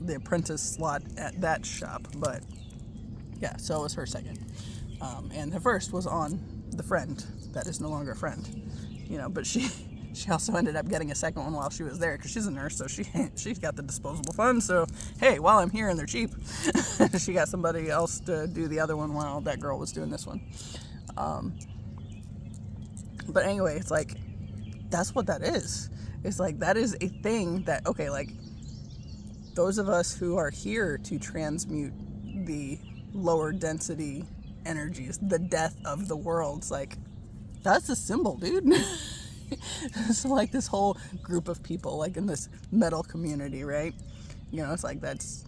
the apprentice slot at that shop. But yeah, so it was her second. And the first was on the friend that is no longer a friend. But she she also ended up getting a second one while she was there because she's a nurse, so she's got the disposable funds. So hey, while I'm here and they're cheap, she got somebody else to do the other one while that girl was doing this one. But anyway, it's like, that's what that is. It's like, that is a thing that, okay, like, those of us who are here to transmute the lower density energies, the death of the worlds, like, that's a symbol, dude. So like this whole group of people, like in this metal community, right? You know, it's like, that's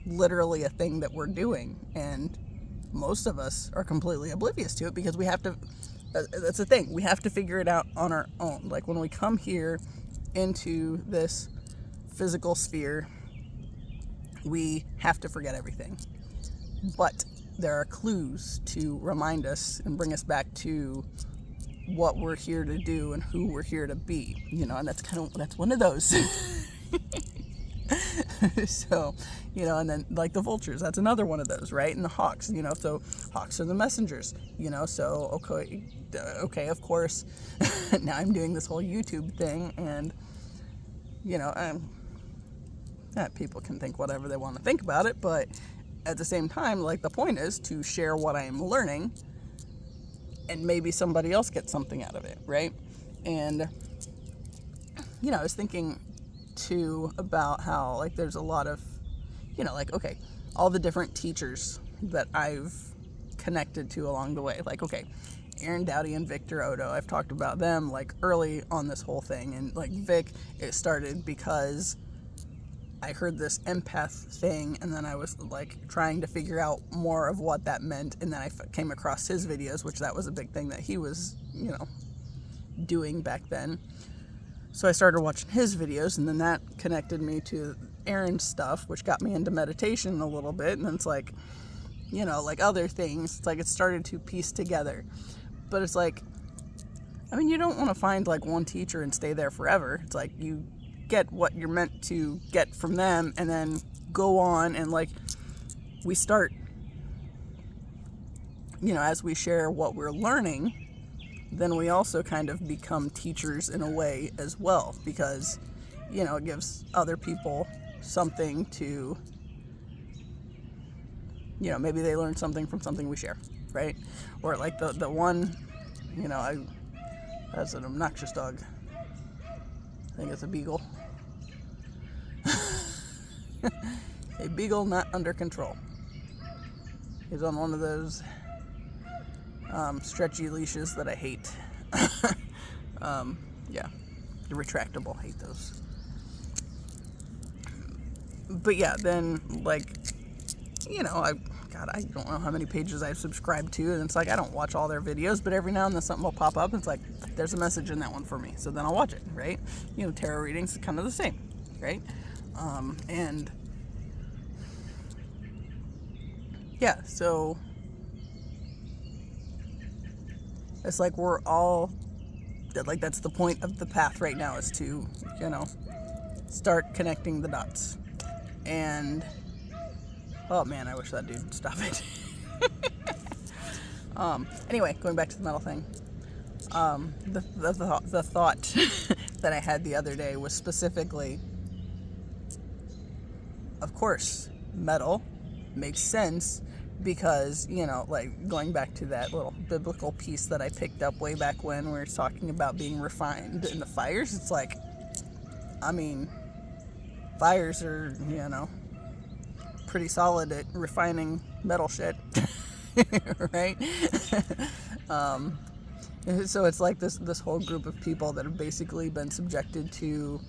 literally a thing that we're doing, and most of us are completely oblivious to it because we have to, that's the thing, we have to figure it out on our own. Like when we come here into this physical sphere, we have to forget everything. But there are clues to remind us and bring us back to what we're here to do and who we're here to be, you know, and that's one of those. So, you know, and then like the vultures, that's another one of those, right? And the hawks, you know, so hawks are the messengers, you know, so okay, of course, now I'm doing this whole YouTube thing, and, you know, people can think whatever they want to think about it, but at the same time, like, the point is to share what I am learning, and maybe somebody else gets something out of it, right? And, you know, I was thinking too about how, like, there's a lot of, you know, like, okay, all the different teachers that I've connected to along the way, like, okay, Aaron Dowdy and Victor Odo, I've talked about them, like, early on this whole thing, and, like, Vic, it started because I heard this empath thing, and then I was, like, trying to figure out more of what that meant, and then I came across his videos, which that was a big thing that he was, you know, doing back then. So I started watching his videos, and then that connected me to Aaron's stuff, which got me into meditation a little bit, and then it's like, you know, like other things, it's like it started to piece together. But it's like, I mean, you don't want to find, like, one teacher and stay there forever. It's like, you get what you're meant to get from them, and then go on, and, like, we start, you know, as we share what we're learning, then we also kind of become teachers in a way as well, because, you know, it gives other people something to, you know, maybe they learn something from something we share, right? Or like the one, you know, that's an obnoxious dog. I think it's a beagle. A beagle not under control. He's on one of those stretchy leashes that I hate. Yeah, the retractable, hate those. But yeah, then, like, you know, I don't know how many pages I've subscribed to, and it's like, I don't watch all their videos, but every now and then something will pop up, and it's like, there's a message in that one for me, so then I'll watch it, right? You know, tarot readings is kind of the same, right? And yeah, so it's like we're all, like, that's the point of the path right now, is to, you know, start connecting the dots. And oh man, I wish that dude would stop it. Anyway, going back to the metal thing, the thought that I had the other day was specifically, of course, metal makes sense because, you know, like, going back to that little biblical piece that I picked up way back when we were talking about being refined in the fires, it's like, I mean, fires are, you know, pretty solid at refining metal shit. Right? So it's like this whole group of people that have basically been subjected to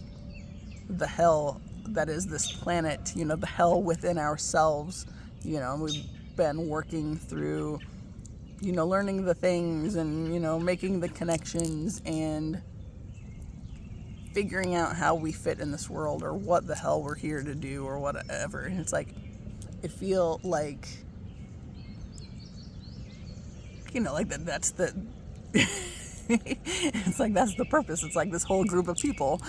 the hell that is this planet, you know, the hell within ourselves, you know, and we've been working through, you know, learning the things and, you know, making the connections and figuring out how we fit in this world, or what the hell we're here to do, or whatever. And it's like, I feel like, you know, like that's the it's like, that's the purpose. It's like this whole group of people,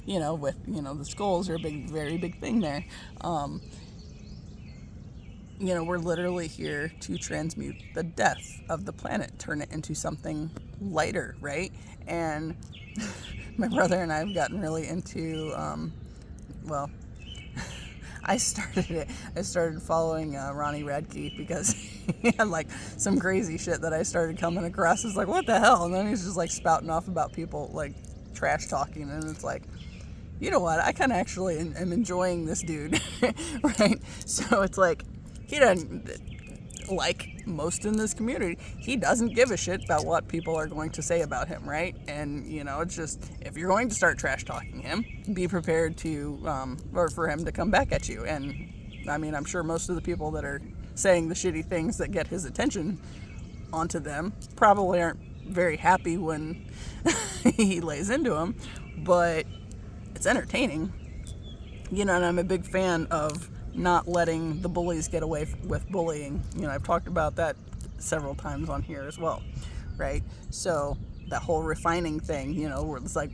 you know, with, you know, the skulls are a big, very big thing there. we're literally here to transmute the death of the planet, turn it into something lighter, right? And my brother and I have gotten really into, I started following Ronnie Radke because he had like some crazy shit that I started coming across. It's like, what the hell? And then he's just like spouting off about people like trash talking, and it's like, you know what? I kind of actually am enjoying this dude, right? So it's like, he doesn't, like most in this community, he doesn't give a shit about what people are going to say about him, right? And, it's just, if you're going to start trash talking him, be prepared to, or for him to come back at you. And, I mean, I'm sure most of the people that are saying the shitty things that get his attention onto them probably aren't very happy when he lays into them, but it's entertaining, and I'm a big fan of not letting the bullies get away with bullying. I've talked about that several times on here as well, right? So that whole refining thing, where it's like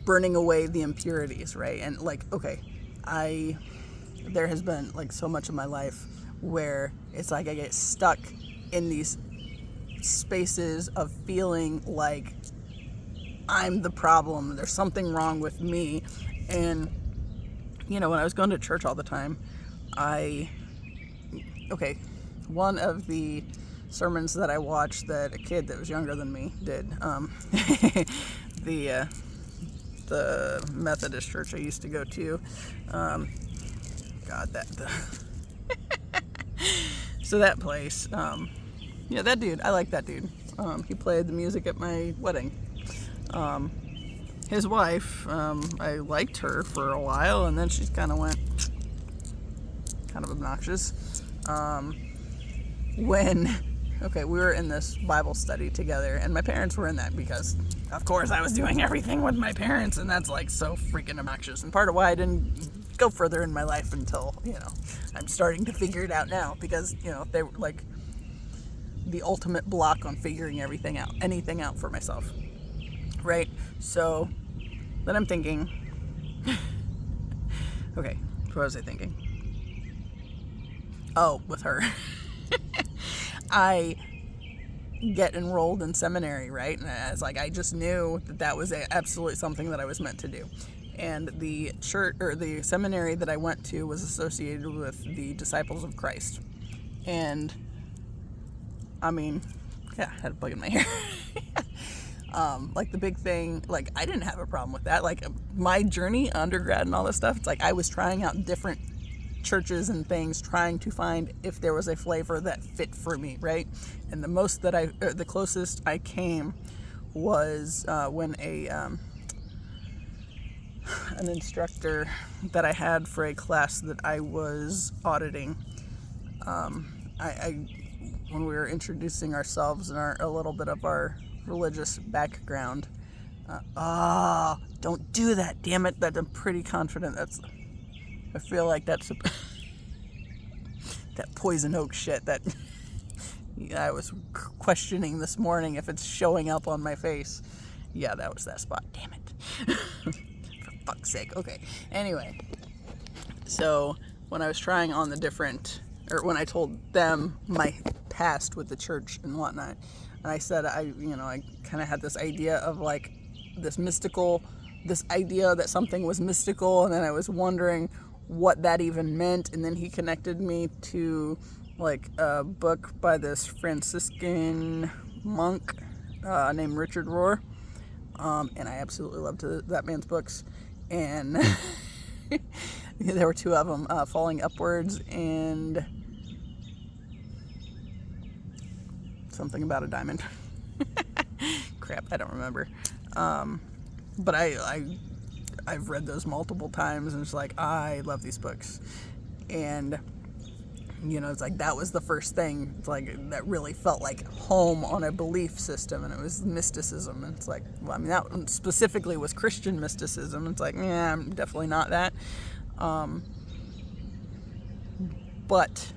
burning away the impurities, right? And like, okay, there has been like so much of my life where it's like I get stuck in these spaces of feeling like I'm the problem, there's something wrong with me. And when I was going to church all the time, one of the sermons that I watched that a kid that was younger than me did, the Methodist church I used to go to, so that place, that dude, I like that dude. He played the music at my wedding. His wife, I liked her for a while, and then she kind of went kind of obnoxious. We were in this Bible study together, and my parents were in that because, of course, I was doing everything with my parents, and that's like so freaking obnoxious. And part of why I didn't go further in my life until, I'm starting to figure it out now, because, they were like the ultimate block on figuring anything out for myself. Right? So then I'm thinking, okay, what was I thinking? Oh, with her. I get enrolled in seminary, right? And it's like, I just knew that was absolutely something that I was meant to do. And the church, or the seminary that I went to, was associated with the Disciples of Christ. And I mean, yeah, I had a bug in my hair. Like the big thing, like I didn't have a problem with that. Like my journey, undergrad and all this stuff, it's like I was trying out different churches and things, trying to find if there was a flavor that fit for me, right? And the closest I came was when an instructor that I had for a class that I was auditing, when we were introducing ourselves and a little bit of our religious background. Don't do that, damn it. I'm pretty confident I feel like that's that poison oak shit that I was questioning this morning if it's showing up on my face. Yeah, that was that spot, damn it. For fuck's sake. Okay, anyway. So when I was trying on when I told them my past with the church and whatnot, and I said I kind of had this idea of like this idea that something was mystical, and then I was wondering what that even meant. And then he connected me to like a book by this Franciscan monk named Richard Rohr, and I absolutely loved that man's books. And there were two of them, Falling Upwards and something about a diamond. Crap, I don't remember. But I've read those multiple times, and it's like, I love these books. And it's like that was the first thing, it's like, that really felt like home on a belief system, and it was mysticism. And it's like, well, I mean, that one specifically was Christian mysticism. It's like, yeah, I'm definitely not that. But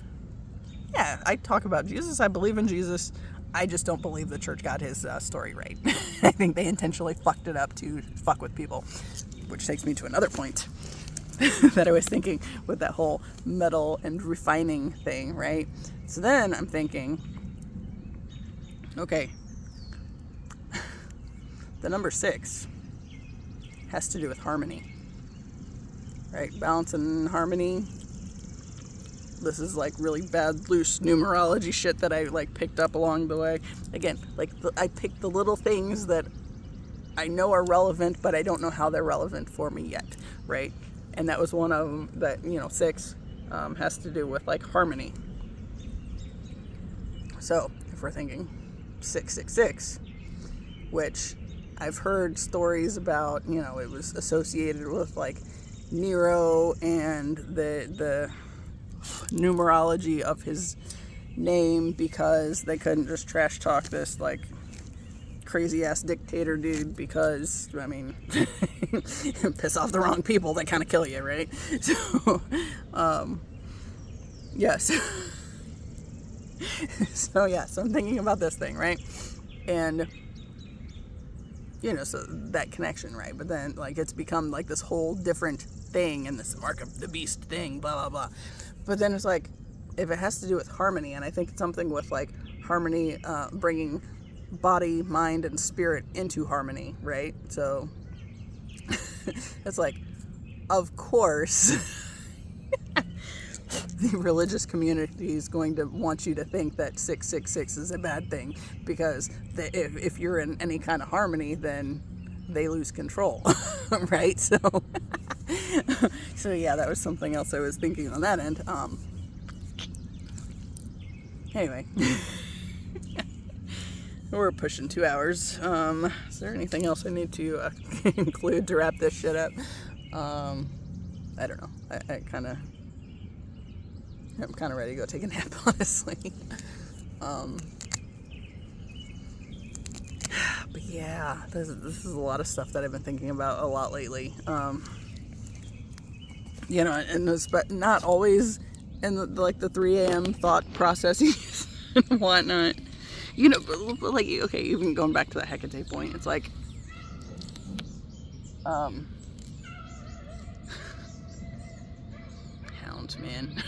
yeah, I talk about Jesus. I believe in Jesus. I just don't believe the church got his story right. I think they intentionally fucked it up to fuck with people, which takes me to another point. that I was thinking with that whole metal and refining thing, right? So then I'm thinking, okay, the number 6 has to do with harmony, right? Balance and harmony. This is like really bad loose numerology shit that I like picked up along the way. Again, like I picked the little things that I know are relevant, but I don't know how they're relevant for me yet, right? And that was one of them that, 6 has to do with like harmony. So if we're thinking 666, which I've heard stories about, it was associated with like Nero and the numerology of his name, because they couldn't just trash talk this like crazy ass dictator dude, because piss off the wrong people, they kind of kill you, right? So yes. So I'm thinking about this thing, right? And so that connection, right? But then like it's become like this whole different thing, and this mark of the beast thing, blah blah blah. But then it's like, if it has to do with harmony, and I think it's something with like harmony, bringing body, mind, and spirit into harmony, right? So it's like, of course, the religious community is going to want you to think that 666 is a bad thing, because if you're in any kind of harmony, then they lose control, right? So yeah, that was something else I was thinking on that end. Anyway, we're pushing 2 hours. Is there anything else I need to include to wrap this shit up? I don't know. I'm kind of ready to go take a nap, honestly. But yeah, this is a lot of stuff that I've been thinking about a lot lately. And but not always in the 3 a.m. thought processes and whatnot. But like, okay, even going back to the Hecate point, it's like, hounds, man.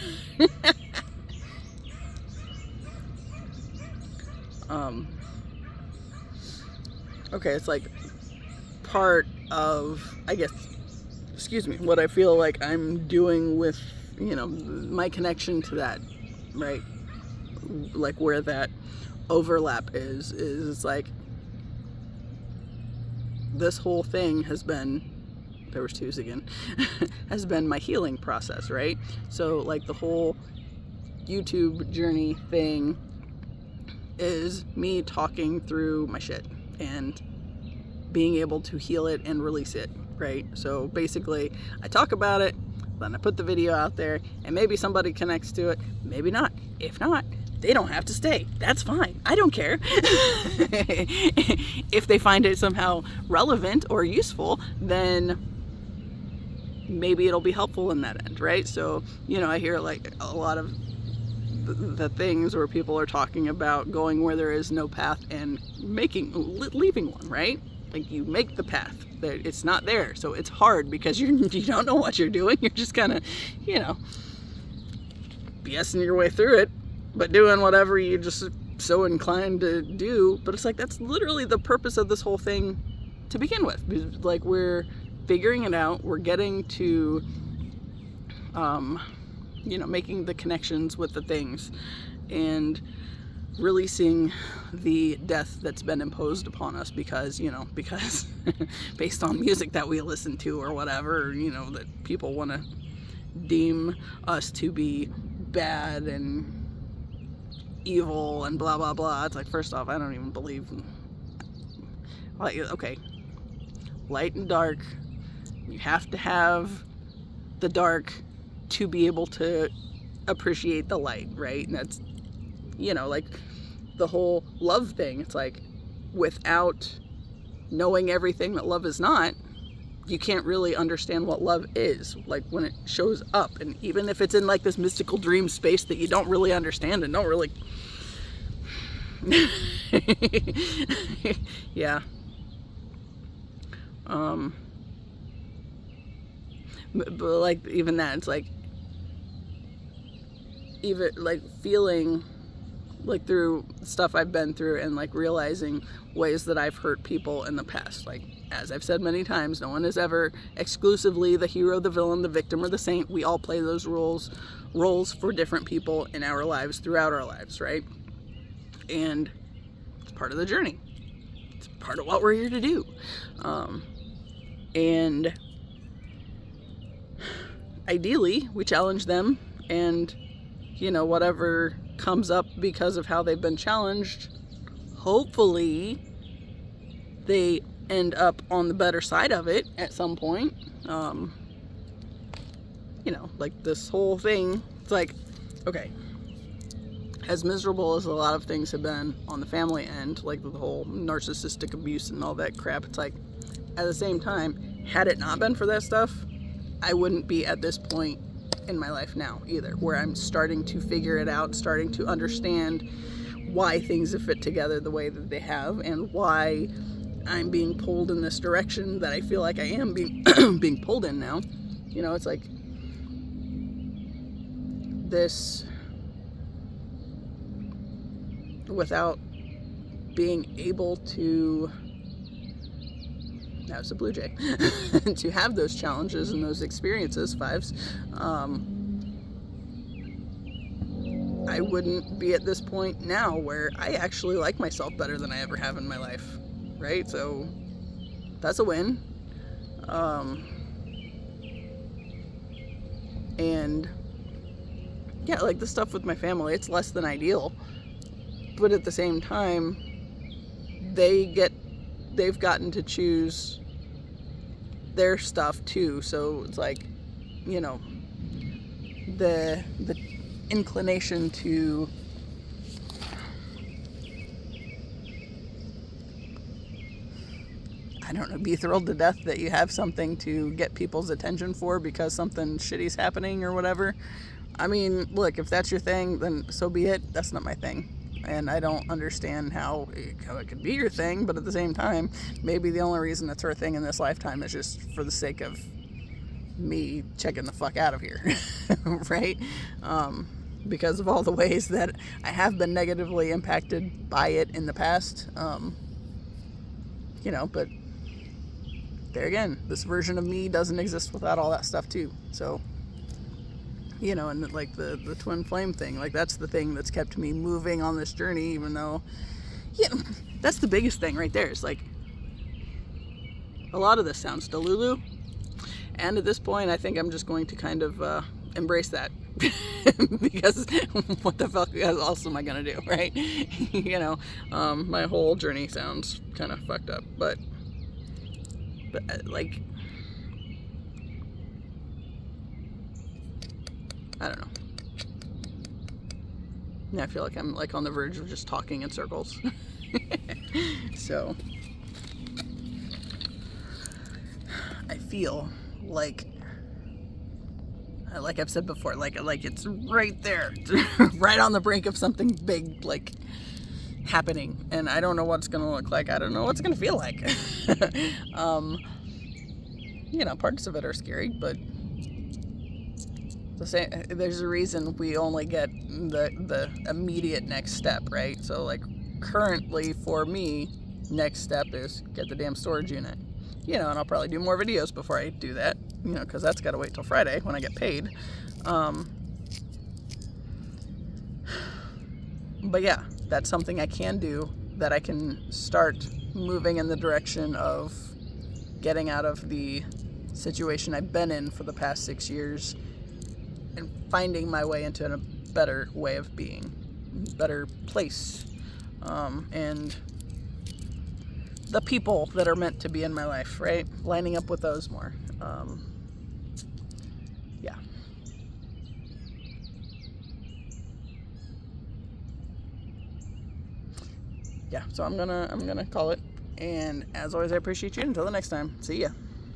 Okay, it's like part of, I guess, what I feel like I'm doing with, my connection to that, right? Like where that overlap is like, this whole thing has been, there was 2s again, has been my healing process, right? So like the whole YouTube journey thing is me talking through my shit and being able to heal it and release it, right? So basically, I talk about it, then I put the video out there, and maybe somebody connects to it, maybe not. If not, they don't have to stay. That's fine. I don't care. If they find it somehow relevant or useful, then maybe it'll be helpful in that end, right? So, I hear like a lot of the things where people are talking about going where there is no path and leaving one, right? Like, you make the path, it's not there, so it's hard because you don't know what you're doing. You're just kind of, BSing your way through it, but doing whatever you just so inclined to do. But it's like, that's literally the purpose of this whole thing to begin with. Like, we're figuring it out, we're getting to making the connections with the things and releasing the death that's been imposed upon us because based on music that we listen to or whatever, that people want to deem us to be bad and evil and blah blah blah. It's like, first off, I don't even believe, like, okay, light and dark, you have to have the dark to be able to appreciate the light, right? And that's, like the whole love thing. It's like, without knowing everything that love is not, you can't really understand what love is, like when it shows up. And even if it's in like this mystical dream space that you don't really understand and don't really yeah. But like, even that, it's like, even like feeling like through stuff I've been through and like realizing ways that I've hurt people in the past. Like, as I've said many times, no one is ever exclusively the hero, the villain, the victim, or the saint. We all play those roles for different people in our lives, throughout our lives, right? And it's part of the journey. It's part of what we're here to do. And ideally, we challenge them, and, you know, whatever comes up because of how they've been challenged, hopefully they end up on the better side of it at some point. You know, like this whole thing, it's like, okay, as miserable as a lot of things have been on the family end, like the whole narcissistic abuse and all that crap, it's like, at the same time, had it not been for that stuff, I wouldn't be at this point in my life now either, where I'm starting to figure it out, starting to understand why things have fit together the way that they have, and why I'm being pulled in this direction that I feel like I am being being pulled in now. You know, it's like this, without being able to, that was a blue jay, to have those challenges and those experiences, fives, I wouldn't be at this point now where I actually like myself better than I ever have in my life, right? So that's a win. And yeah, like the stuff with my family, it's less than ideal, but at the same time, they've gotten to choose their stuff too. So it's like, you know, the inclination to I don't know, be thrilled to death that you have something to get people's attention for because something shitty's happening or whatever. I mean, look, if that's your thing, then so be it. That's not my thing. And I don't understand how it could be your thing, but at the same time, maybe the only reason it's her thing in this lifetime is just for the sake of me checking the fuck out of here, right? Because of all the ways that I have been negatively impacted by it in the past, you know, but there again, this version of me doesn't exist without all that stuff too. So, you know, and like the twin flame thing, like that's the thing that's kept me moving on this journey, even though, you know, that's the biggest thing right there. It's like, a lot of this sounds delulu, and at this point I think I'm just going to kind of embrace that because what the fuck else am I gonna do, right? You know, my whole journey sounds kind of fucked up, but like, I don't know. Yeah, I feel like I'm like on the verge of just talking in circles. So I feel like I've said before, like it's right there, right on the brink of something big, like happening, and I don't know what it's gonna look like. I don't know what it's gonna feel like. You know, parts of it are scary, but there's a reason we only get the immediate next step, right? So like currently for me, next step is get the damn storage unit. You know, and I'll probably do more videos before I do that, you know, because that's got to wait till Friday when I get paid. But yeah, that's something I can do, that I can start moving in the direction of getting out of the situation I've been in for the past 6 years and finding my way into a better way of being, better place, and the people that are meant to be in my life, right? Lining up with those more. Yeah. Yeah, so I'm gonna call it. And as always, I appreciate you. Until the next time, see ya.